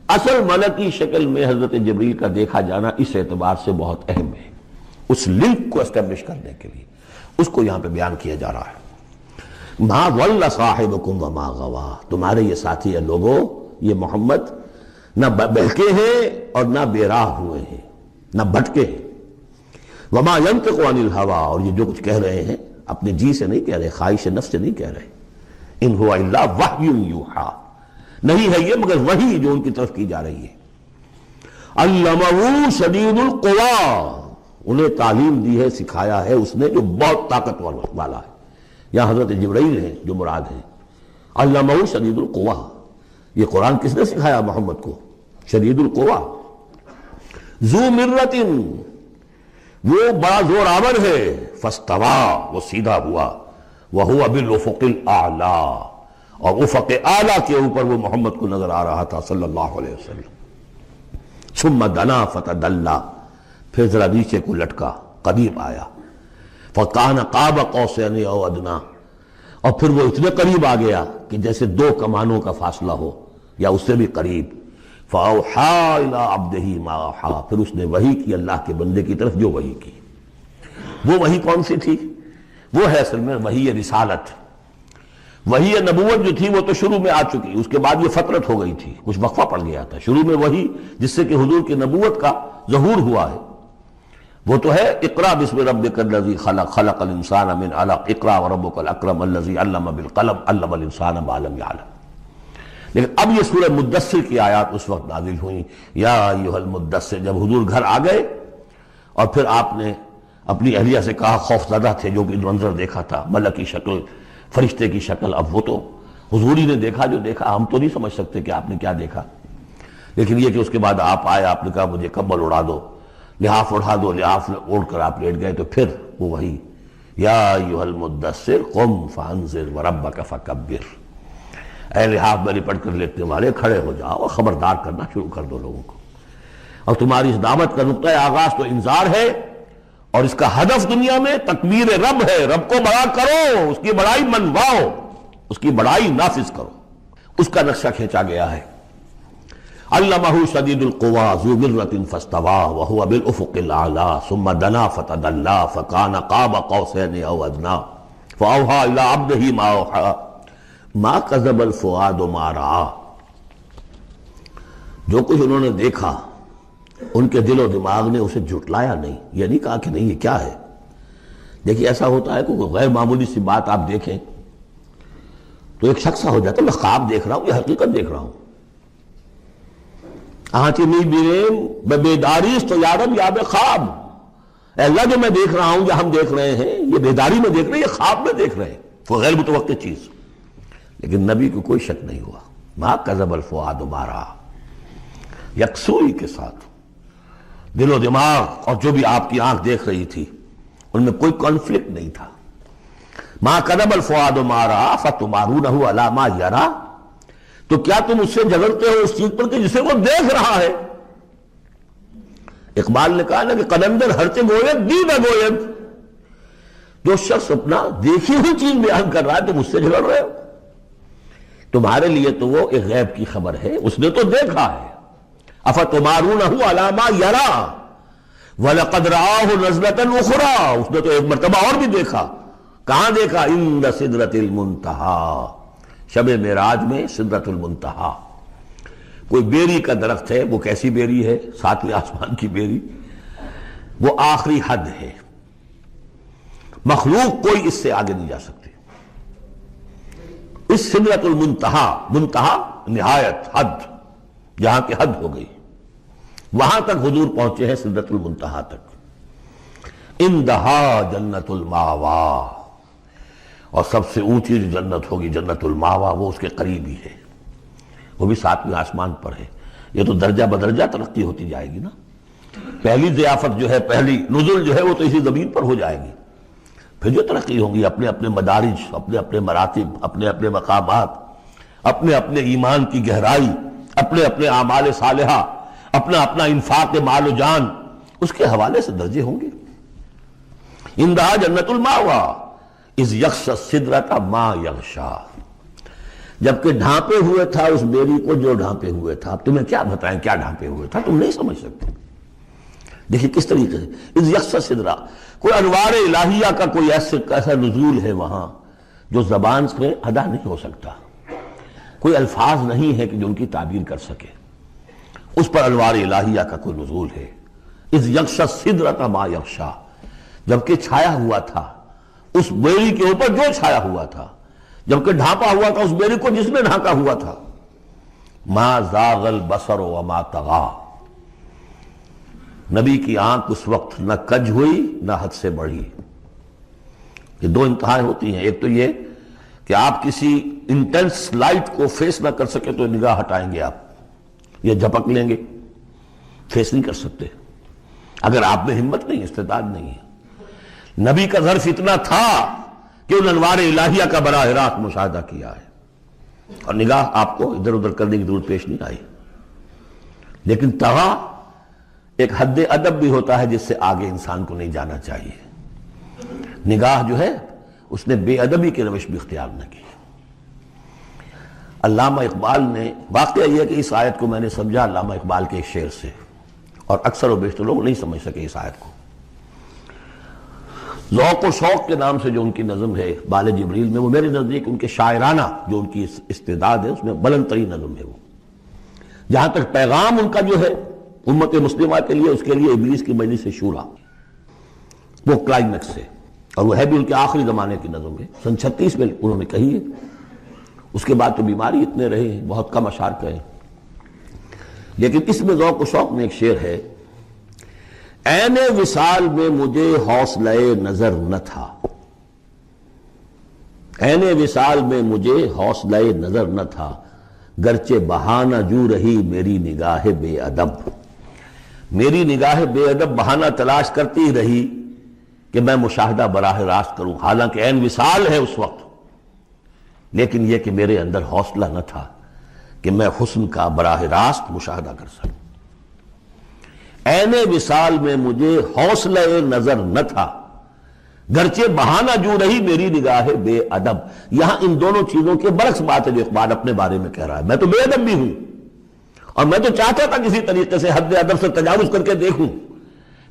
اصل ملکی شکل میں حضرت جبریل کا دیکھا جانا اس اعتبار سے بہت اہم ہے، اس لنک کو اسٹیبلش کرنے کے لیے اس کو یہاں پہ بیان کیا جا رہا ہے۔ ما ضل صاحبکم وما غوا، تمہارے یہ ساتھی ہے لوگوں، یہ محمد نہ بہکے ہیں اور نہ بے راہ ہوئے ہیں، نہ بھٹکے ہیں۔ وما ينطق عن الهوى، اور یہ جو کچھ کہہ رہے ہیں اپنے جی سے نہیں کہہ رہے، خواہش نفس سے نہیں کہہ رہے۔ ان هو الا وحی یوحی، نہیں ہے یہ مگر وحی جو ان کی طرف کی جا رہی ہے۔ علمہ شدید القوی، انہیں تعلیم دی ہے، سکھایا ہے اس نے جو بہت طاقتور والا ہے۔ یہاں حضرت جبرائیل ہیں جو مراد ہیں۔ علمہ شدید القوی، یہ قرآن کس نے سکھایا محمد کو؟ شدید القوی، ذو مرۃ، وہ بڑا زور آور ہے، فاستوی، وہ سیدھا ہوا، وہو بالافق الاعلی، اور افق اعلیٰ کے اوپر وہ محمد کو نظر آ رہا تھا صلی اللہ علیہ وسلم۔ ثم دنا فتدلی، پھر ذرا نیچے کو لٹکا، قریب آیا، فکان قاب قوسین او ادنیٰ، اور پھر وہ اتنے قریب آ گیا کہ جیسے 2 کمانوں کا فاصلہ ہو یا اس سے بھی قریب۔ فاوحی الی عبدہ ما اوحی، پھر اس نے وحی کی اللہ کے بندے کی طرف جو وحی کی۔ وہ وحی کون سی تھی؟ وہ ہے اصل میں وحی رسالت۔ وحی نبوت جو تھی وہ تو شروع میں آ چکی، اس کے بعد یہ فترت ہو گئی تھی، کچھ وقفہ پڑ گیا تھا۔ شروع میں وحی جس سے کہ حضور کی نبوت کا ظہور ہوا ہے وہ تو ہے اقرا بسم ربک الذی خلق، خلق الانسان من علق، اقرا وربک الاکرم الذی علم بالقلم، علم الانسان ما لم یعلم۔ لیکن اب یہ سورہ مدثر کی آیات اس وقت نازل ہوئیں، یا ایھا المدثر، جب حضور گھر آ گئے اور پھر آپ نے اپنی اہلیہ سے کہا، خوف زدہ تھے جو کہ منظر دیکھا تھا، ملک کی شکل، فرشتے کی شکل، اب وہ تو حضور ہی نے دیکھا جو دیکھا، ہم تو نہیں سمجھ سکتے کہ آپ نے کیا دیکھا، لیکن یہ کہ اس کے بعد آپ آئے، آپ نے کہا مجھے کمبل اڑا دو، لحاف اڑا دو، لحاف اوڑھ کر آپ لیٹ گئے، تو پھر وہ وہی یا ایھا المدثر قم فانذر وربک فکبر، اے لحاف میں لپٹ کر لیٹنے والے کھڑے ہو جاؤ اور خبردار کرنا شروع کر دو لوگوں کو۔ اور تمہاری اس دعوت کا نقطۂ آغاز تو انذار ہے، اور اس کا ہدف دنیا میں تکبیر رب ہے، رب کو بڑا کرو، اس کی بڑائی منواؤ، اس کی بڑائی نافذ کرو، اس کا نقشہ کھینچا گیا ہے۔ علمہ شدید القوی ذو مرۃ فاستوی وہو بالافق الاعلی ثم دنا فتدلی فکان قاب قوسین او ادنیٰ فاوحی الی عبدہ ما اوحی ما کذب الفؤاد ما رأى، جو کچھ انہوں نے دیکھا ان کے دل و دماغ نے اسے جھٹلایا نہیں، یہ نہیں کہا کہ نہیں یہ کیا ہے۔ دیکھیے ایسا ہوتا ہے کہ کوئی غیر معمولی سی بات آپ دیکھیں تو ایک شخص ہو جاتا ہے، میں خواب دیکھ رہا ہوں، یہ حقیقت دیکھ رہا ہوں۔ آنچنی بیریم میں بیداریس تو یارب یا بے خواب، اے اللہ جو میں دیکھ رہا ہوں، جو ہم دیکھ رہے ہیں، یہ بیداری میں دیکھ رہے ہیں، یہ خواب میں دیکھ رہے ہیں، وہ غیر متوقع چیز۔ لیکن نبی کو کوئی شک نہیں ہوا، ما کذب الفؤاد ما رأى، یکسوئی کے ساتھ دل و دماغ اور جو بھی آپ کی آنکھ دیکھ رہی تھی ان میں کوئی کانفلکٹ نہیں تھا۔ ما کذب الفؤاد ما رأى فتمارونہ علی ما یری، تو کیا تم اس سے جھگڑتے ہو اس چیز پر کہ جسے وہ دیکھ رہا ہے؟ اقبال نے کہا نا کہ قلندر ہرچے گوید دید گوید، جو شخص اپنا دیکھی ہوئی چیز بیان کر رہا ہے تم اس سے جھگڑ رہے ہو، تمہارے لیے تو وہ ایک غیب کی خبر ہے، اس نے تو دیکھا ہے۔ افتمارونہ علی ما یری وَلَقَدْ رَآهُ نَزْلَةً أُخْرَىٰ، اس نے تو ایک مرتبہ اور بھی دیکھا۔ کہاں دیکھا؟ عند سدرۃ المنتہیٰ، شب معراج میں سدرۃ المنتہیٰ، کوئی بیری کا درخت ہے، وہ کیسی بیری ہے؟ 7ویں آسمان کی بیری، وہ آخری حد ہے، مخلوق کوئی اس سے آگے نہیں جا سکتی۔ اس سدرۃ المنتہیٰ، منتہا نہایت حد، جہاں کی حد ہو گئی، وہاں تک حضور پہنچے ہیں سدرۃ المنتہا تک۔ اندہا جنت الماوا، اور سب سے اونچی جو جنت ہوگی جنت الماوا، وہ اس کے قریب ہی ہے، وہ بھی 7ویں آسمان پر ہے۔ یہ تو درجہ بدرجہ ترقی ہوتی جائے گی نا۔ پہلی ضیافت جو ہے، پہلی نزل جو ہے، وہ تو اسی زمین پر ہو جائے گی، پھر جو ترقی ہوگی اپنے اپنے مدارج، اپنے اپنے مراتب، اپنے اپنے مقامات، اپنے اپنے ایمان کی گہرائی، اپنے اپنے اعمال صالحہ، اپنا اپنا انفاق مال و جان، اس کے حوالے سے درجے ہوں گے۔ اندہا جنت الماوا اذ یغشی السدرۃ ما یغشی، جبکہ ڈھانپے ہوئے تھا اس بیری کو جو ڈھانپے ہوئے تھا۔ اب تمہیں کیا بتائیں کیا ڈھانپے ہوئے تھا، تم نہیں سمجھ سکتے۔ دیکھیں کس طریقے سے اذ یغشی السدرہ، کوئی انوار الہیہ کا کوئی ایسا نزول ہے وہاں جو زبان سے ادا نہیں ہو سکتا، کوئی الفاظ نہیں ہے کہ جو ان کی تعبیر کر سکے، اس پر انوار الہیہ کا کوئی نزول ہے۔ اذ یغشی السدرۃ ما یغشی، جبکہ چھایا ہوا تھا اس بیری کے اوپر جو چھایا ہوا تھا، جبکہ ڈھانپا ہوا تھا اس بیری کو جس نے ڈھانکا ہوا تھا۔ ما زاغ البصر وما طغی، نبی کی آنکھ اس وقت نہ کج ہوئی نہ حد سے بڑھی۔ یہ دو انتہائیں ہوتی ہیں، ایک تو یہ کہ آپ کسی انٹینس لائٹ کو فیس نہ کر سکے تو نگاہ ہٹائیں گے، آپ یہ جھپک لیں گے، فیس نہیں کر سکتے اگر آپ میں ہمت نہیں، استعداد نہیں ہے۔ نبی کا ظرف اتنا تھا کہ ان انوار الہیہ کا براہ راست مشاہدہ کیا ہے، اور نگاہ آپ کو ادھر ادھر کرنے کی ضرورت پیش نہیں آئی۔ لیکن طغیٰ ایک حد ادب بھی ہوتا ہے جس سے آگے انسان کو نہیں جانا چاہیے۔ نگاہ جو ہے اس نے بے ادبی کی روش بھی اختیار نہ کی۔ علامہ اقبال نے، واقعہ یہ ہے کہ اس آیت کو میں نے سمجھا علامہ اقبال کے ایک شعر سے، اور اکثر و بیشتر لوگ نہیں سمجھ سکے اس آیت کو۔ ذوق و شوق کے نام سے جو ان کی نظم ہے بال جبریل میں، وہ میرے نزدیک ان کے شاعرانہ جو ان کی استعداد ہے اس میں بلند ترین نظم ہے۔ وہ جہاں تک پیغام ان کا جو ہے امت مسلمہ کے لیے، اس کے لیے ابلیس کی مجلس شورا، وہ کلائمیکس ہے، اور وہ ہے بھی ان کے آخری زمانے کی نظم ہے، سن 36 میں انہوں نے کہی ہے۔ اس کے بعد تو بیماری اتنے رہے ہیں، بہت کم اشعار کہے، لیکن اس میں ذوق و شوق میں ایک شعر ہے: عین وصال میں مجھے حوصلہ نظر نہ تھا، عین وصال میں مجھے حوصلہ نظر نہ تھا، گرچہ بہانہ جو رہی میری نگاہ بے ادب، میری نگاہ بے ادب بہانہ تلاش کرتی رہی کہ میں مشاہدہ براہ راست کروں، حالانکہ عین وصال ہے اس وقت، لیکن یہ کہ میرے اندر حوصلہ نہ تھا کہ میں حسن کا براہ راست مشاہدہ کر سکوں۔ عین وصال میں مجھے حوصلہ نظر نہ تھا، گرچہ بہانہ جو رہی میری نگاہ بے ادب۔ یہاں ان دونوں چیزوں کے برعکس بات ہے جو اقبال اپنے بارے میں کہہ رہا ہے۔ میں تو بے ادب بھی ہوں، اور میں تو چاہتا تھا کسی طریقے سے حد ادب سے تجاوز کر کے دیکھوں،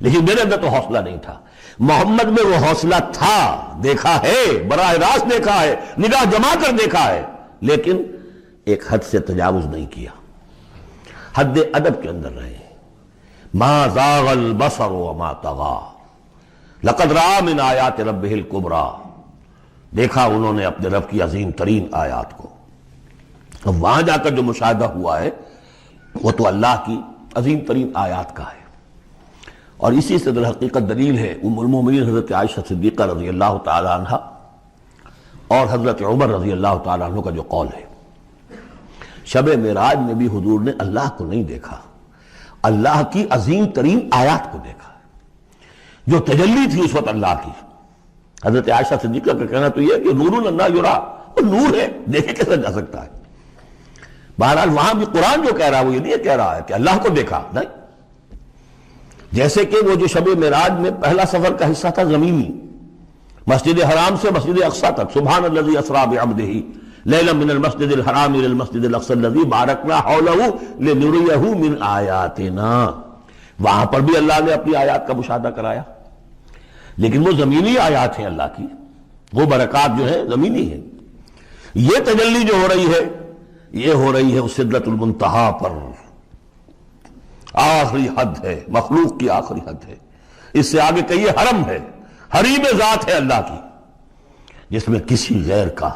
لیکن میرے اندر تو حوصلہ نہیں تھا۔ محمد میں وہ حوصلہ تھا، دیکھا ہے، براہ راست دیکھا ہے، نگاہ جما کر دیکھا ہے، لیکن ایک حد سے تجاوز نہیں کیا، حد ادب کے اندر رہے۔ ما زاغ البصر وما طغى لقد رأى من آیات ربہ الکبریٰ، دیکھا انہوں نے اپنے رب کی عظیم ترین آیات کو۔ اب وہاں جا کر جو مشاہدہ ہوا ہے وہ تو اللہ کی عظیم ترین آیات کا ہے، اور اسی سے در حقیقت دلیل ہے ام المومنین حضرت عائشہ صدیقہ رضی اللہ تعالی عنہ اور حضرت عمر رضی اللہ تعالی عنہ کا جو قول ہے۔ شب معراج میں بھی حضور نے اللہ کو نہیں دیکھا، اللہ کی عظیم ترین آیات کو دیکھا، جو تجلی تھی اس وقت اللہ کی۔ حضرت عائشہ صدیقہ کا کہنا تو یہ ہے کہ نور لا یرا، وہ نور ہے، دیکھے کیسے جا سکتا ہے۔ بہرحال وہاں بھی قرآن جو کہہ رہا ہے وہ یہ نہیں کہہ رہا ہے کہ اللہ کو دیکھا، نہیں، جیسے کہ وہ جو شب معراج میں پہلا سفر کا حصہ تھا زمینی، مسجد حرام سے مسجد اقصی تک، سبحان الذی اسریٰ بعبدہ لیلا من المسجد الحرام الى المسجد الاقصی الذی بارکنا حولہ لنریہ من آیاتنا، وہاں پر بھی اللہ نے اپنی آیات کا مشاہدہ کرایا، لیکن وہ زمینی آیات ہیں اللہ کی، وہ برکات جو ہیں زمینی ہیں۔ یہ تجلی جو ہو رہی ہے یہ ہو رہی ہے اس سدرۃ المنتہا پر، آخری حد ہے، مخلوق کی آخری حد ہے۔ اس سے آگے کہیے حرم ہے، حریم ذات ہے اللہ کی، جس میں کسی غیر کا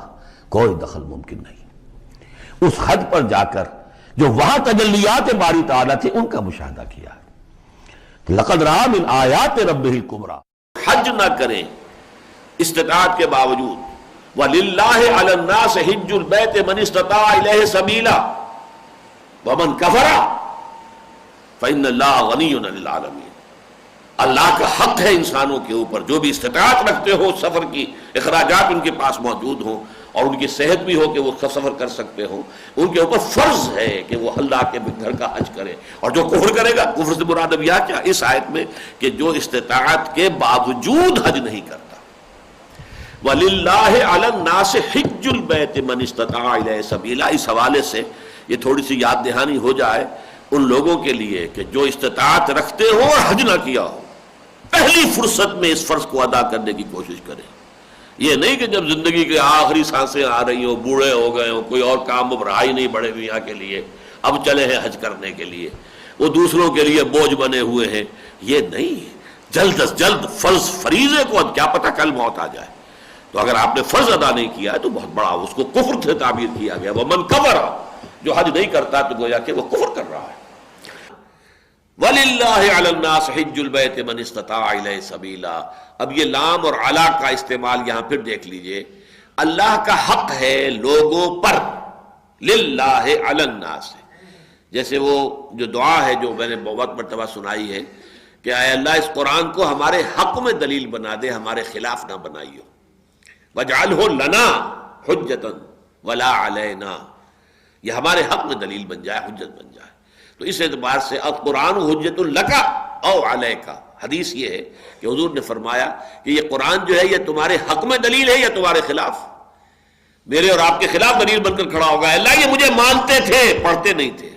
کوئی دخل ممکن نہیں۔ اس حد پر جا کر جو وہاں تجلیات باری تعالیٰ تھے ان کا مشاہدہ کیا ہے۔ لقد رأى من آیات ربہ الکبریٰ، حج نہ کریں استطاعت کے باوجود، وَلِلَّهِ عَلَى النَّاسِ حِجُّ الْبَيْتِ مَنِ اسْتَطَاعَ إِلَيْهِ سَبِيلًا وَمَنْ كَفَرَ فَإِنَّ اللَّهَ غَنِيٌّ عَنِ الْعَالَمِينَ۔ اللہ کا حق ہے انسانوں کے اوپر جو بھی استطاعت رکھتے ہو سفر کی، اخراجات ان کے پاس موجود ہوں اور ان کی صحت بھی ہو کہ وہ سفر کر سکتے ہوں، ان کے اوپر فرض ہے کہ وہ اللہ کے گھر کا حج کرے۔ اور جو کفر کرے گا، کفر سے مراد اب یہاں کیا اس آیت میں کہ جو استطاعت کے باوجود حج نہیں کرتا۔ وَلِلَّهِ عَلَى النَّاسِ حِجُّ الْبَيْتِ مَنِ اسْتَطَاعَ إِلَيْهِ سَبِيلًا۔ اس حوالے سے یہ تھوڑی سی یاد دہانی ہو جائے ان لوگوں کے لیے کہ جو استطاعت رکھتے ہو اور حج نہ کیا ہو، پہلی فرصت میں اس فرض کو ادا کرنے کی کوشش کریں۔ یہ نہیں کہ جب زندگی کے آخری سانسیں آ رہی ہوں، بوڑھے ہو گئے ہوں، کوئی اور کام اب رہا ہی نہیں بڑے میاں کے لیے، اب چلے ہیں حج کرنے کے لیے، وہ دوسروں کے لیے بوجھ بنے ہوئے ہیں۔ یہ نہیں، جلد از جلد فرض فریضے کو، کیا پتہ کل موت آ جائے۔ تو اگر آپ نے فرض ادا نہیں کیا ہے تو بہت بڑا اس کو کفر سے تعبیر کیا گیا۔ وَمَنْ كَفَرَ، جو حج نہیں کرتا تو گویا کہ وہ کفر کر رہا ہے۔ وَلِلَّهِ عَلَى النَّاسِ حِجُّ الْبَيْتِ مَنِ اسْتَطَاعَ إِلَيْهِ سَبِيلًا۔ اب یہ لام اور علا کا استعمال یہاں پھر دیکھ لیجئے، اللہ کا حق ہے لوگوں پر، للہ علی الناس، جیسے وہ جو دعا ہے جو میں نے بہت مرتبہ سنائی ہے کہ اے اللہ اس قرآن کو ہمارے حق میں دلیل بنا دے، ہمارے خلاف نہ بنائیو، وَاجْعَلْهُ لَنَا حُجَّةً وَلَا عَلَيْنَا، یہ ہمارے حق میں دلیل بن جائے، حجت بن جائے۔ تو اس اعتبار سے القرآن حجت لک او علیک، حدیث یہ ہے کہ حضور نے فرمایا کہ یہ قرآن جو ہے یہ تمہارے حق میں دلیل ہے یا تمہارے خلاف، میرے اور آپ کے خلاف دلیل بن کر کھڑا ہوگا۔ اللہ یہ مجھے مانتے تھے، پڑھتے نہیں تھے،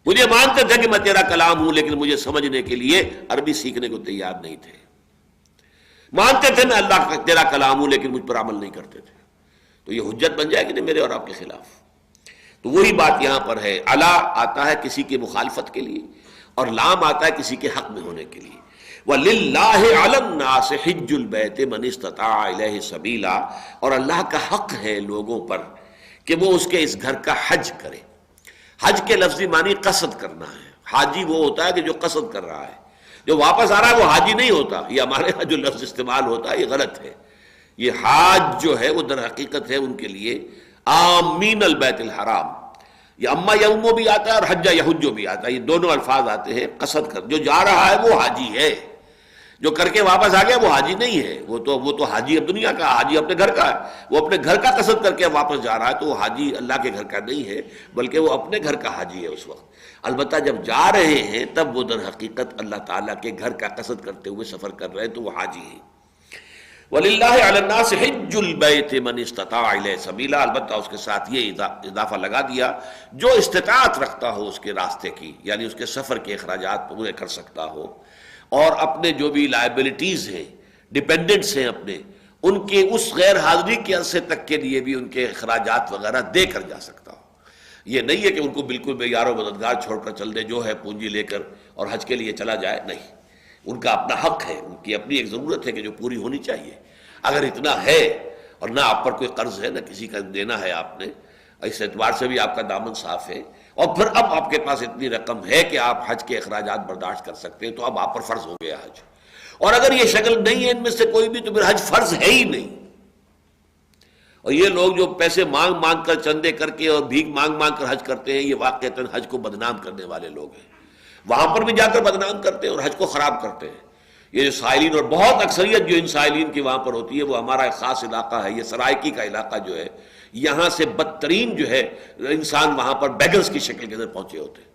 مجھے مانتے تھے کہ میں تیرا کلام ہوں لیکن مجھے سمجھنے کے لیے عربی سیکھنے کو تیار نہیں تھے، مانتے تھے میں اللہ کا تیرا کلام ہوں لیکن مجھ پر عمل نہیں کرتے تھے، تو یہ حجت بن جائے گی نہیں میرے اور آپ کے خلاف۔ تو وہی بات یہاں پر ہے، علا آتا ہے کسی کی مخالفت کے لیے اور لام آتا ہے کسی کے حق میں ہونے کے لیے۔ وَلِلَّهِ عَلَى النَّاسِ حِجُّ الْبَيْتِ مَنِ اسْتَطَاعَ إِلَيْهِ سَبِيلًا، اور اللہ کا حق ہے لوگوں پر کہ وہ اس کے اس گھر کا حج کرے۔ حج کے لفظی معنی قصد کرنا ہے، حاجی وہ ہوتا ہے کہ جو قصد کر رہا ہے، جو واپس آ رہا ہے وہ حاجی نہیں ہوتا۔ یہ ہمارے ہاں جو لفظ استعمال ہوتا ہے یہ غلط ہے۔ یہ حاج جو ہے وہ در حقیقت ہے ان کے لیے آمین البیت الحرام، یہ اما یومو بھی آتا ہے اور حج یحجو بھی آتا ہے، یہ دونوں الفاظ آتے ہیں قصد کر، جو جا رہا ہے وہ حاجی ہے، جو کر کے واپس آ گیا وہ حاجی نہیں ہے، وہ تو حاجی اب دنیا کا، حاجی اپنے گھر کا ہے، وہ اپنے گھر کا قصد کر کے واپس جا رہا ہے تو وہ حاجی اللہ کے گھر کا نہیں ہے بلکہ وہ اپنے گھر کا حاجی ہے اس وقت۔ البتہ جب جا رہے ہیں تب وہ در حقیقت اللہ تعالیٰ کے گھر کا قصد کرتے ہوئے سفر کر رہے ہیں تو وہ حاجی ہیں۔ وَلِلَّهِ عَلَى النَّاسِ حِجُّ الْبَيْتِ مَنِ اسْتَطَاعَ إِلَيْهِ سَبِيلًا، البتہ اس کے ساتھ یہ اضافہ لگا دیا جو استطاعت رکھتا ہو اس کے راستے کی، یعنی اس کے سفر کے اخراجات پورے کر سکتا ہو اور اپنے جو بھی لائبلٹیز ہیں، ڈیپینڈنٹس ہیں اپنے، ان کے اس غیر حاضری کے عرصے تک کے لیے بھی ان کے اخراجات وغیرہ دے کر جا سکتا ہو۔ یہ نہیں ہے کہ ان کو بالکل بے یار و مددگار چھوڑ کر چل دے، جو ہے پونجی لے کر اور حج کے لیے چلا جائے، نہیں، ان کا اپنا حق ہے، ان کی اپنی ایک ضرورت ہے کہ جو پوری ہونی چاہیے۔ اگر اتنا ہے اور نہ آپ پر کوئی قرض ہے نہ کسی کا دینا ہے آپ نے، اس اعتبار سے بھی آپ کا دامن صاف ہے، اور پھر اب آپ کے پاس اتنی رقم ہے کہ آپ حج کے اخراجات برداشت کر سکتے ہیں تو اب آپ پر فرض ہو گیا حج۔ اور اگر یہ شکل نہیں ہے ان میں سے کوئی بھی تو پھر حج فرض ہے ہی نہیں۔ اور یہ لوگ جو پیسے مانگ مانگ کر چندے کر کے اور بھیک مانگ مانگ کر حج کرتے ہیں، یہ واقعتاً حج کو بدنام کرنے والے لوگ ہیں، وہاں پر بھی جا کر بدنام کرتے ہیں اور حج کو خراب کرتے ہیں۔ یہ جو سائلین، اور بہت اکثریت جو ان سائلین کی وہاں پر ہوتی ہے، وہ ہمارا ایک خاص علاقہ ہے، یہ سرائکی کا علاقہ جو ہے، یہاں سے بدترین جو ہے انسان وہاں پر بیگرز کی شکل کے اندر پہنچے ہوتے ہیں۔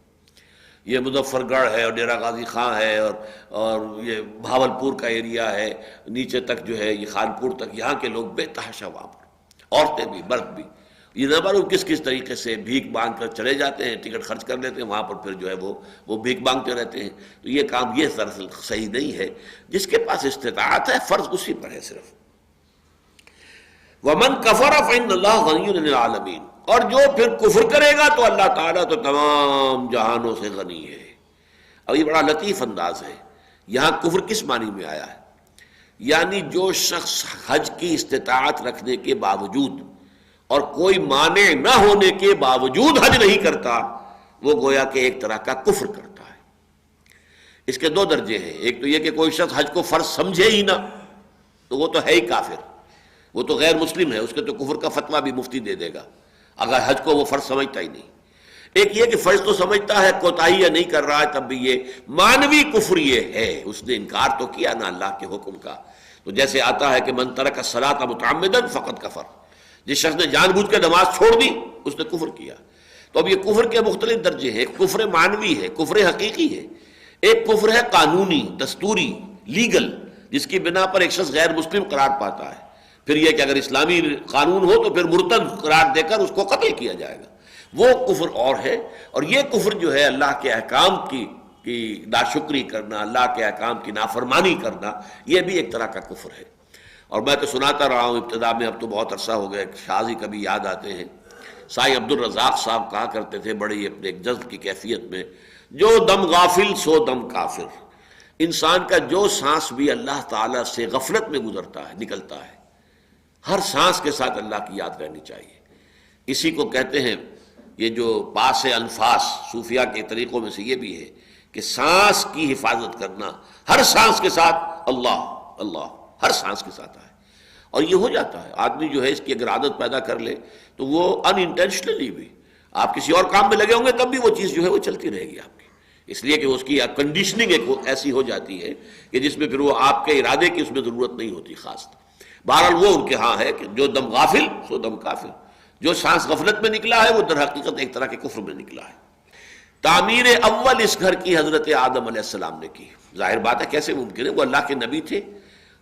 یہ مظفر گڑھ ہے اور ڈیرہ غازی خان ہے اور یہ بھاولپور کا ایریا ہے، نیچے تک جو ہے یہ خانپور تک، یہاں کے لوگ بے تحاشا وہاں پر، عورتیں بھی مرد بھی، یہ نہ معلوم کس کس طریقے سے بھیک مانگ کر چلے جاتے ہیں، ٹکٹ خرچ کر لیتے ہیں، وہاں پر پھر جو ہے وہ بھیک مانگتے رہتے ہیں۔ تو یہ کام یہ دراصل صحیح نہیں ہے۔ جس کے پاس استطاعت ہے فرض اسی پر ہے صرف۔ وَمَنْ كَفَرَ فَإِنَّ اللَّهَ غَنِيٌّ عَنِ الْعَالَمِينَ، اور جو پھر کفر کرے گا تو اللہ تعالیٰ تو تمام جہانوں سے غنی ہے۔ اب یہ بڑا لطیف انداز ہے، یہاں کفر کس معنی میں آیا ہے؟ یعنی جو شخص حج کی استطاعت رکھنے کے باوجود اور کوئی مانع نہ ہونے کے باوجود حج نہیں کرتا، وہ گویا کہ ایک طرح کا کفر کرتا ہے۔ اس کے دو درجے ہیں، ایک تو یہ کہ کوئی شخص حج کو فرض سمجھے ہی نہ، تو وہ تو ہے ہی کافر، وہ تو غیر مسلم ہے، اس کے تو کفر کا فتویٰ بھی مفتی دے دے گا اگر حج کو وہ فرض سمجھتا ہی نہیں۔ ایک یہ کہ فرض تو سمجھتا ہے، کوتاہی نہیں کر رہا ہے، تب بھی یہ مانوی کفر یہ ہے، اس نے انکار تو کیا نا اللہ کے حکم کا۔ تو جیسے آتا ہے کہ من ترک الصلاۃ متعمدا فقد کفر، جس شخص نے جان بوجھ کے نماز چھوڑ دی اس نے کفر کیا۔ تو اب یہ کفر کے مختلف درجے ہیں، ایک کفر معنوی ہے، کفر حقیقی ہے، ایک کفر ہے قانونی، دستوری، لیگل، جس کی بنا پر ایک شخص غیر مسلم قرار پاتا ہے۔ پھر یہ کہ اگر اسلامی قانون ہو تو پھر مرتد قرار دے کر اس کو قتل کیا جائے گا، وہ کفر اور ہے۔ اور یہ کفر جو ہے اللہ کے احکام کی ناشکری کرنا، اللہ کے احکام کی نافرمانی کرنا، یہ بھی ایک طرح کا کفر ہے۔ اور میں تو سناتا رہا ہوں ابتدا میں، اب تو بہت عرصہ ہو گیا، شاذ ہی کبھی یاد آتے ہیں، سائی عبد الرزاق صاحب کہا کرتے تھے بڑے ہی اپنے ایک جذب کی کیفیت میں، جو دم غافل سو دم کافر۔ انسان کا جو سانس بھی اللہ تعالیٰ سے غفلت میں گزرتا ہے، نکلتا ہے، ہر سانس کے ساتھ اللہ کی یاد رہنی چاہیے۔ اسی کو کہتے ہیں، یہ جو پاس انفاس صوفیہ کے طریقوں میں سے یہ بھی ہے کہ سانس کی حفاظت کرنا، ہر سانس کے ساتھ اللہ اللہ، ہر سانس کے ساتھ آئے۔ اور یہ ہو جاتا ہے، آدمی جو ہے اس کی اگر عادت پیدا کر لے تو وہ ان انٹینشنلی بھی، آپ کسی اور کام میں لگے ہوں گے تب بھی وہ چیز جو ہے وہ چلتی رہے گی آپ کی، اس لیے کہ اس کی کنڈیشننگ ایک ایسی ہو جاتی ہے کہ جس میں پھر وہ آپ کے ارادے کی اس میں ضرورت نہیں ہوتی خاص۔ بہرحال وہ ان کے ہاں ہے کہ جو دم غافل سو دم کافر، جو سانس غفلت میں نکلا ہے وہ در حقیقت ایک طرح کے کفر میں نکلا ہے۔ تعمیر اول اس گھر کی حضرت آدم علیہ السلام نے کی، ظاہر بات ہے کیسے ممکن ہے، وہ اللہ کے نبی تھے،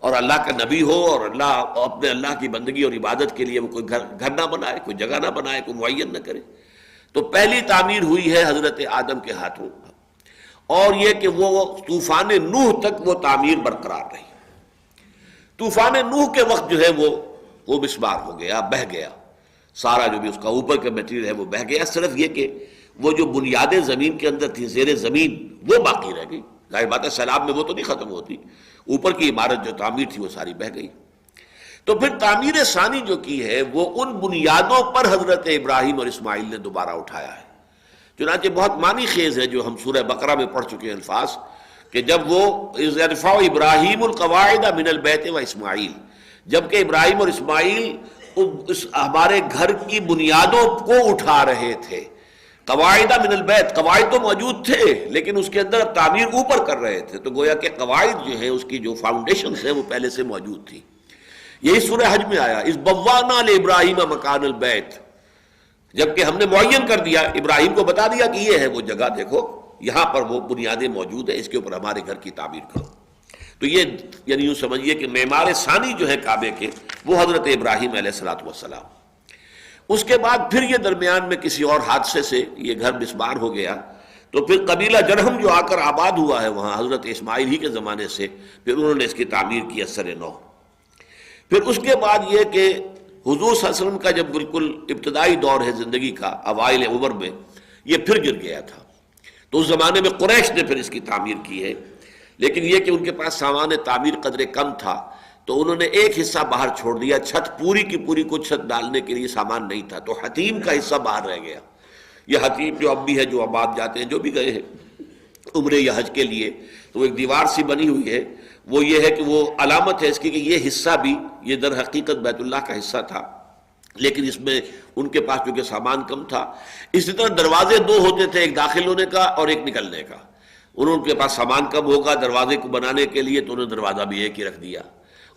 اور اللہ کا نبی ہو اور اللہ کی بندگی اور عبادت کے لیے وہ کوئی گھر نہ بنائے، کوئی جگہ نہ بنائے، کوئی معین نہ کرے۔ تو پہلی تعمیر ہوئی ہے حضرت آدم کے ہاتھوں، اور یہ کہ وہ طوفان نوح تک وہ تعمیر برقرار رہی۔ طوفان نوح کے وقت جو ہے وہ مسمار ہو گیا، بہہ گیا، سارا جو بھی اس کا اوپر کا میٹیریل ہے وہ بہہ گیا، صرف یہ کہ وہ جو بنیادیں زمین کے اندر تھی، زیر زمین، وہ باقی رہ گئی۔ ظاہر بات ہے سیلاب میں وہ تو نہیں ختم ہوتی، اوپر کی عمارت جو تعمیر تھی وہ ساری بہہ گئی۔ تو پھر تعمیر ثانی جو کی ہے وہ ان بنیادوں پر حضرت ابراہیم اور اسماعیل نے دوبارہ اٹھایا ہے۔ چنانچہ بہت معنی خیز ہے جو ہم سورہ بقرہ میں پڑھ چکے ہیں الفاظ، کہ جب وہ یرفع ابراہیم القواعد من البیت و اسماعیل، جبکہ ابراہیم اور اسماعیل ہمارے گھر کی بنیادوں کو اٹھا رہے تھے۔ قواعد من البیت، قواعد تو موجود تھے لیکن اس کے اندر تعمیر اوپر کر رہے تھے، تو گویا کہ قواعد جو ہے اس کی جو فاؤنڈیشنز ہیں وہ پہلے سے موجود تھی۔ یہی سورہ حج میں آیا، اذ بوأنا لابراہیم مکان البیت، جبکہ ہم نے معین کر دیا، ابراہیم کو بتا دیا کہ یہ ہے وہ جگہ، دیکھو یہاں پر وہ بنیادیں موجود ہیں، اس کے اوپر ہمارے گھر کی تعمیر کرو۔ تو یہ یعنی یوں سمجھیے کہ معمار ثانی جو ہے کعبے کے وہ حضرت ابراہیم علیہ الصلوۃ والسلام۔ اس کے بعد پھر یہ درمیان میں کسی اور حادثے سے یہ گھر مسمار ہو گیا، تو پھر قبیلہ جرہم جو آ کر آباد ہوا ہے وہاں حضرت اسماعیل ہی کے زمانے سے، پھر انہوں نے اس کی تعمیر کی اثر نو۔ پھر اس کے بعد یہ کہ حضور صلی اللہ علیہ وسلم کا جب بالکل ابتدائی دور ہے زندگی کا، اوائل عمر میں، یہ پھر گر گیا تھا، تو اس زمانے میں قریش نے پھر اس کی تعمیر کی ہے، لیکن یہ کہ ان کے پاس سامان تعمیر قدرے کم تھا، تو انہوں نے ایک حصہ باہر چھوڑ دیا، چھت پوری کی پوری کو چھت ڈالنے کے لیے سامان نہیں تھا، تو حتیم کا حصہ باہر رہ گیا۔ یہ حتیم جو اب بھی ہے، جو آباد جاتے ہیں، جو بھی گئے ہیں عمرے یا حج کے لیے، تو ایک دیوار سی بنی ہوئی ہے، وہ یہ ہے کہ وہ علامت ہے اس کی کہ یہ حصہ بھی یہ در حقیقت بیت اللہ کا حصہ تھا، لیکن اس میں ان کے پاس چونکہ سامان کم تھا۔ اسی طرح دروازے دو ہوتے تھے، ایک داخل ہونے کا اور ایک نکلنے کا، انہوں کے پاس سامان کم ہوگا دروازے کو بنانے کے لیے، تو انہوں نے دروازہ بھی ایک ہی رکھ دیا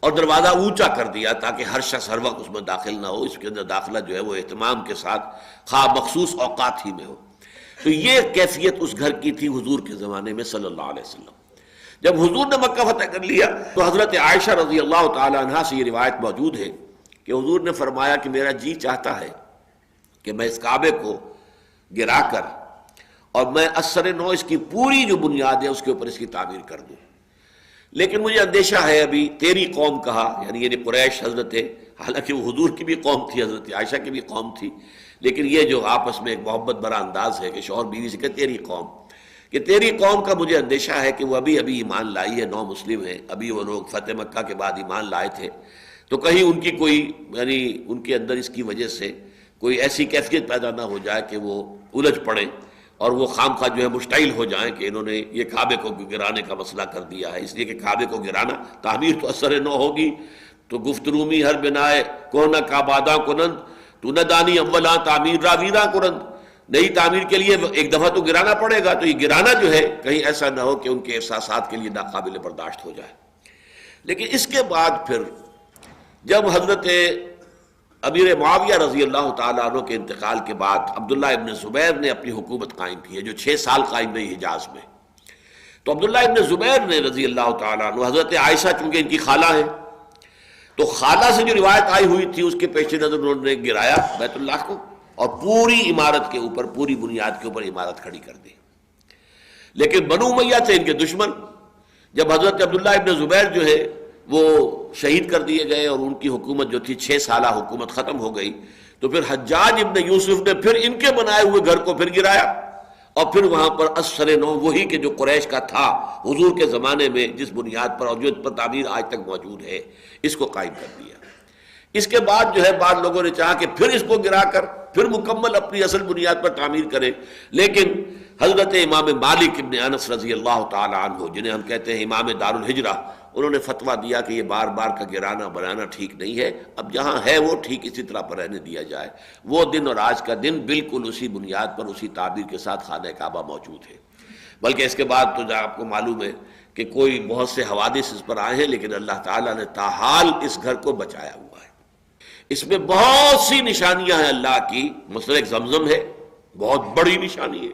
اور دروازہ اونچا کر دیا تاکہ ہر شخص ہر وقت اس میں داخل نہ ہو، اس کے اندر داخلہ جو ہے وہ اہتمام کے ساتھ خواہ مخصوص اوقات ہی میں ہو۔ تو یہ کیفیت اس گھر کی تھی حضور کے زمانے میں صلی اللہ علیہ وسلم۔ جب حضور نے مکہ فتح کر لیا تو حضرت عائشہ رضی اللہ تعالی عنہا سے یہ روایت موجود ہے کہ حضور نے فرمایا کہ میرا جی چاہتا ہے کہ میں اس کعبے کو گرا کر اور میں اثر نو اس کی پوری جو بنیاد ہے اس کے اوپر اس کی تعمیر کر دوں، لیکن مجھے اندیشہ ہے ابھی تیری قوم کہا، یعنی قریش، حضرت، حالانکہ وہ حضور کی بھی قوم تھی، حضرت عائشہ کی بھی قوم تھی، لیکن یہ جو آپس میں ایک محبت بھرا انداز ہے کہ شوہر بیوی سے کہ تیری قوم، کہ تیری قوم کا مجھے اندیشہ ہے کہ وہ ابھی ایمان لائی ہے، نو مسلم ہے، ابھی وہ لوگ فتح مکہ کے بعد ایمان لائے تھے، تو کہیں ان کی کوئی یعنی ان کے اندر اس کی وجہ سے کوئی ایسی کیفیت پیدا نہ ہو جائے کہ وہ الجھ پڑے اور وہ خام خواہ جو ہے مشتعل ہو جائیں کہ انہوں نے یہ کعبے کو گرانے کا مسئلہ کر دیا ہے، اس لیے کہ کعبے کو گرانا تعمیر تو اثر نو ہوگی، تو گفت رومی ہر بنائے کونا کعباداں کنند تو نہ دانی اولا تعمیر را ویراں کنند، نئی تعمیر کے لیے ایک دفعہ تو گرانا پڑے گا، تو یہ گرانا جو ہے کہیں ایسا نہ ہو کہ ان کے احساسات کے لیے ناقابل برداشت ہو جائے۔ لیکن اس کے بعد پھر جب حضرت امیر معاویہ رضی اللہ تعالیٰ عنہ کے انتقال کے بعد عبداللہ ابن زبیر نے اپنی حکومت قائم کی ہے، جو 6 سال قائم رہی حجاز میں، تو عبداللہ ابن زبیر نے رضی اللہ تعالیٰ عنہ حضرت عائشہ چونکہ ان کی خالہ ہے، تو خالہ سے جو روایت آئی ہوئی تھی اس کے پیش نظر انہوں نے گرایا بیت اللہ کو اور پوری عمارت کے اوپر، پوری بنیاد کے اوپر عمارت کھڑی کر دی۔ لیکن بنو امیہ تھے ان کے دشمن، جب حضرت عبداللہ ابن زبیر جو ہے وہ شہید کر دیے گئے اور ان کی حکومت جو تھی 6 سالہ حکومت ختم ہو گئی، تو پھر حجاج ابن یوسف نے پھر ان کے بنائے ہوئے گھر کو پھر گرایا اور پھر وہاں پر اثر نو وہی کہ جو قریش کا تھا حضور کے زمانے میں، جس بنیاد پر اور جو پر تعمیر آج تک موجود ہے، اس کو قائم کر دیا۔ اس کے بعد جو ہے بعض لوگوں نے چاہا کہ پھر اس کو گرا کر پھر مکمل اپنی اصل بنیاد پر تعمیر کرے، لیکن حضرت امام مالک ابن انس رضی اللہ تعالی عنہ، جنہیں ہم کہتے ہیں امام دار الہجرہ، انہوں نے فتویٰ دیا کہ یہ بار بار کا گرانا بنانا ٹھیک نہیں ہے، اب جہاں ہے وہ ٹھیک اسی طرح پر رہنے دیا جائے۔ وہ دن اور آج کا دن بالکل اسی بنیاد پر، اسی تعبیر کے ساتھ خانہ کعبہ موجود ہے۔ بلکہ اس کے بعد تو آپ کو معلوم ہے کہ کوئی بہت سے حوادث اس پر آئے ہیں، لیکن اللہ تعالیٰ نے تاحال اس گھر کو بچایا ہوا ہے۔ اس میں بہت سی نشانیاں ہیں اللہ کی، مثلا ایک زمزم ہے، بہت بڑی نشانی ہے،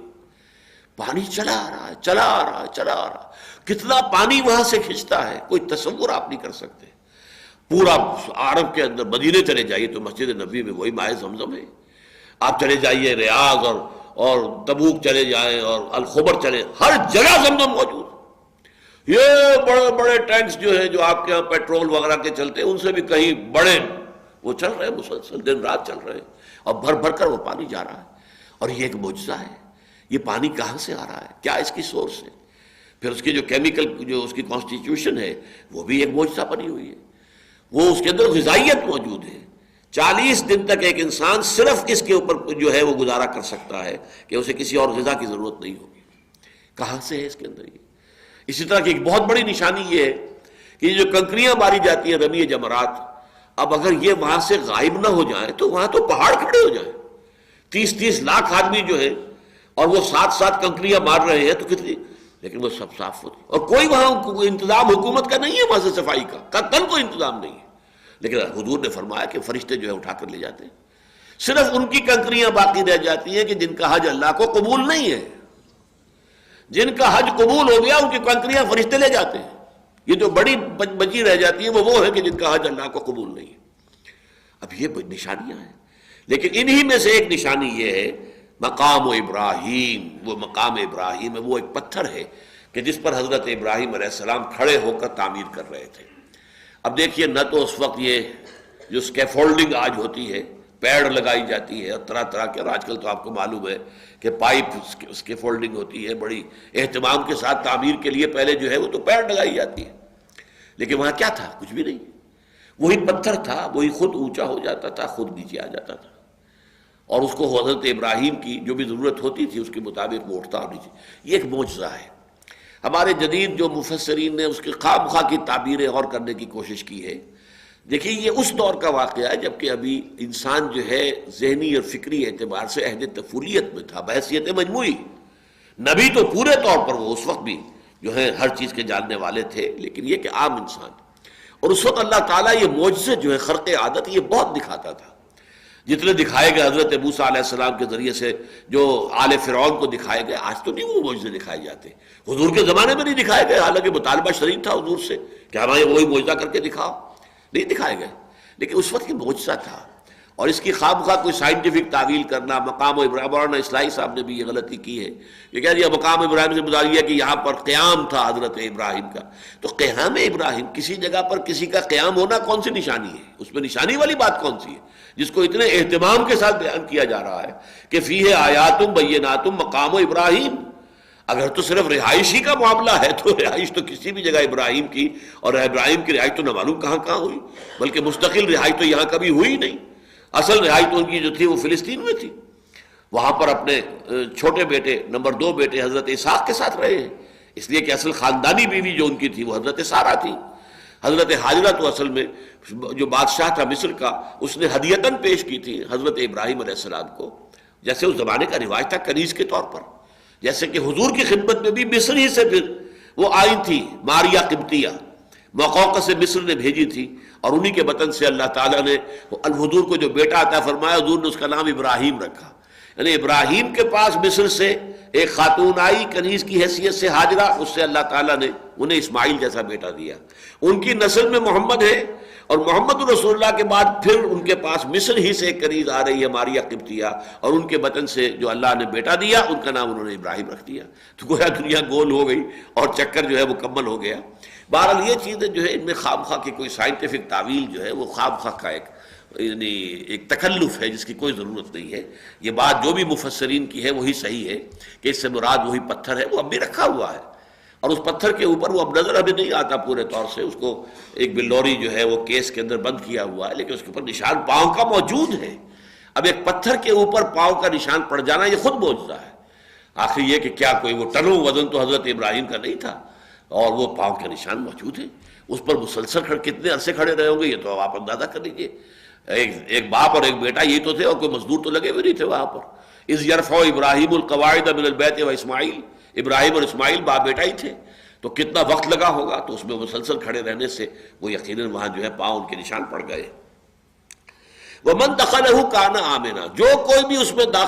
پانی چلا آ رہا ہے، چلا آ رہا ہے، چلا آ رہا ہے، کتنا پانی وہاں سے کھنچتا ہے کوئی تصور آپ نہیں کر سکتے۔ پورا عرب کے اندر مدینے چلے جائیے تو مسجد نبوی میں وہی مائع زمزم ہے، آپ چلے جائیے ریاض اور تبوک چلے جائیں اور الخبر چلے، ہر جگہ زمزم موجود۔ یہ بڑے بڑے ٹینکس جو ہے جو آپ کے یہاں پیٹرول وغیرہ کے چلتے ہیں، ان سے بھی کہیں بڑے وہ چل رہے ہیں، مسلسل دن رات چل رہے ہیں اور بھر بھر کر وہ پانی جا رہا ہے۔ اور یہ ایک معجزہ ہے، یہ پانی کہاں سے آ رہا ہے، کیا اس کی سورس ہے، پھر اس کی جو کیمیکل جو اس کی کانسٹیٹیوشن ہے وہ بھی ایک معجزہ بنی ہوئی ہے، وہ اس کے اندر غذائیت موجود ہے۔ 40 دن تک ایک انسان صرف اس کے اوپر جو ہے وہ گزارا کر سکتا ہے کہ اسے کسی اور غذا کی ضرورت نہیں ہوگی۔ کہاں سے ہے اس کے اندر یہ؟ اسی طرح کی ایک بہت بڑی نشانی یہ ہے کہ یہ جو کنکریاں ماری جاتی ہیں رمی جمرات، اب اگر یہ وہاں سے غائب نہ ہو جائیں تو وہاں تو پہاڑ کھڑے ہو جائیں۔ 30 لاکھ آدمی جو ہے اور وہ ساتھ کنکریاں مار رہے ہیں تو کتنی، لیکن وہ سب صاف ہوتی، اور کوئی وہاں انتظام حکومت کا نہیں ہے، وہاں سے صفائی کا قطعاً کوئی انتظام نہیں ہے۔ لیکن حضور نے فرمایا کہ فرشتے جو ہے اٹھا کر لے جاتے ہیں، صرف ان کی کنکریاں باقی رہ جاتی ہیں کہ جن کا حج اللہ کو قبول نہیں ہے، جن کا حج قبول ہو گیا ان کی کنکریاں فرشتے لے جاتے ہیں۔ یہ جو بڑی بچی رہ جاتی ہیں وہ ہے کہ جن کا حج اللہ کو قبول نہیں ہے۔ اب یہ نشانیاں ہیں، لیکن انہی میں سے ایک نشانی یہ ہے مقام ابراہیم۔ وہ مقام ابراہیم ہے، وہ ایک پتھر ہے کہ جس پر حضرت ابراہیم علیہ السلام کھڑے ہو کر تعمیر کر رہے تھے۔ اب دیکھیے، نہ تو اس وقت یہ جو اسکیفولڈنگ آج ہوتی ہے، پیڑ لگائی جاتی ہے اور طرح طرح کے، اور آج کل تو آپ کو معلوم ہے کہ پائپ اسکیفولڈنگ ہوتی ہے، بڑی اہتمام کے ساتھ تعمیر کے لیے پہلے جو ہے وہ تو پیڑ لگائی جاتی ہے، لیکن وہاں کیا تھا؟ کچھ بھی نہیں، وہی پتھر تھا، وہی خود اونچا ہو جاتا تھا، خود نیچے آ جاتا تھا، اور اس کو حضرت ابراہیم کی جو بھی ضرورت ہوتی تھی اس کے مطابق وہ اٹھتا اور نیچے۔ یہ ایک معجزہ ہے۔ ہمارے جدید جو مفسرین نے اس کے خواہ مخواہ کی تعبیریں اور کرنے کی کوشش کی ہے۔ دیکھیے، یہ اس دور کا واقعہ ہے جبکہ ابھی انسان جو ہے ذہنی اور فکری اعتبار سے عہد طفولیت میں تھا، بحیثیت مجموعی۔ نبی تو پورے طور پر وہ اس وقت بھی جو ہے ہر چیز کے جاننے والے تھے، لیکن یہ کہ عام انسان، اور اس وقت اللہ تعالیٰ یہ معجزے جو ہے خرق عادت یہ بہت دکھاتا تھا۔ جتنے دکھائے گئے حضرت موسیٰ علیہ السلام کے ذریعے سے، جو آل فرعون کو دکھائے گئے، آج تو نہیں وہ معجزے دکھائے جاتے، حضور کے زمانے میں نہیں دکھائے گئے، حالانکہ مطالبہ شریف تھا حضور سے کہ ہمیں وہی معجزہ کر کے دکھاؤ، نہیں دکھائے گئے، لیکن اس وقت یہ معجزہ تھا۔ اور اس کی خواہ مخواہ کوئی سائنٹیفک تعویل کرنا، مقام ابراہیم، مولانا اصلاحی صاحب نے بھی یہ غلطی کی ہے، یہ کہہ دیا مقام ابراہیم سے مراد یہ ہے کہ یہاں پر قیام تھا حضرت ابراہیم کا، تو قیام ابراہیم، کسی جگہ پر کسی کا قیام ہونا کون سی نشانی ہے؟ اس میں نشانی والی بات کون سی ہے جس کو اتنے اہتمام کے ساتھ بیان کیا جا رہا ہے کہ فیہ آیات بینات مقام ابراہیم؟ اگر تو صرف رہائشی کا معاملہ ہے تو رہائش تو کسی بھی جگہ ابراہیم کی، اور ابراہیم کی رہائش تو نہ معلوم کہاں کہاں ہوئی، بلکہ مستقل رہائش تو یہاں کبھی ہوئی نہیں۔ اصل رہائش تو ان کی جو تھی وہ فلسطین میں تھی، وہاں پر اپنے چھوٹے بیٹے نمبر 2 بیٹے حضرت اسحاق کے ساتھ رہے ہیں، اس لیے کہ اصل خاندانی بیوی جو ان کی تھی وہ حضرت سارہ تھی۔ حضرت حاجرہ تو اصل میں جو بادشاہ تھا مصر کا، اس نے ہدیتاً پیش کی تھی حضرت ابراہیم علیہ السلام کو، جیسے اس زمانے کا رواج تھا کنیز کے طور پر، جیسے کہ حضور کی خدمت میں بھی مصر ہی سے پھر وہ آئی تھی ماریا قبطیہ، مقوقس سے مصر نے بھیجی تھی، اور انہی کے وطن سے اللہ تعالیٰ نے حضور کو جو بیٹا عطا فرمایا، حضور نے اس کا نام ابراہیم رکھا۔ یعنی ابراہیم کے پاس مصر سے ایک خاتون آئی کنیز کی حیثیت سے حاجرہ، اس سے اللہ تعالیٰ نے انہیں اسماعیل جیسا بیٹا دیا۔ ان کی نسل میں محمد ہے، اور محمد رسول اللہ کے بعد پھر ان کے پاس مصر ہی سے ایک کنیز آ رہی ہے ماریا قبطیہ، اور ان کے وطن سے جو اللہ نے بیٹا دیا ان کا نام انہوں نے ابراہیم رکھ دیا۔ تو گویا دنیا گول ہو گئی اور چکر جو ہے مکمل ہو گیا۔ بہرحال یہ چیزیں جو ہے ان میں خواہ مخواہ کی کوئی سائنٹیفک تعویل جو ہے وہ خواہ مخواہ کا ایک تکلف ہے جس کی کوئی ضرورت نہیں ہے۔ یہ بات جو بھی مفسرین کی ہے وہی صحیح ہے کہ اس سے مراد وہی پتھر ہے، وہ اب بھی رکھا ہوا ہے، اور اس پتھر کے اوپر وہ اب نظر ابھی نہیں آتا پورے طور سے، اس کو ایک بلوری جو ہے وہ کیس کے اندر بند کیا ہوا ہے، لیکن اس کے اوپر نشان پاؤں کا موجود ہے۔ اب ایک پتھر کے اوپر پاؤں کا نشان پڑ جانا یہ خود معجزہ ہے۔ آخر یہ کہ کیا کوئی وہ ٹنوں وزن تو حضرت ابراہیم کا نہیں تھا، اور وہ پاؤں کے نشان موجود ہیں، اس پر مسلسل کتنے عرصے کھڑے رہے ہوں گے یہ تو آپ اندازہ کر لیجیے۔ ایک باپ اور ایک بیٹا یہ تو تھے، اور کوئی مزدور تو لگے ہوئے نہیں تھے وہاں پر۔ اذ یرفع ابراہیم القواعد من البیت و اسماعیل، ابراہیم اور اسماعیل باپ بیٹا ہی تھے، تو کتنا وقت لگا ہوگا، تو اس میں مسلسل کھڑے رہنے سے وہ یقیناً وہاں جو ہے پاؤں ان کے نشان پڑ گئے۔ وَمَن دَخَلَهُ كَانَ آمِنًا، جو کوئی بھی اس میں داخل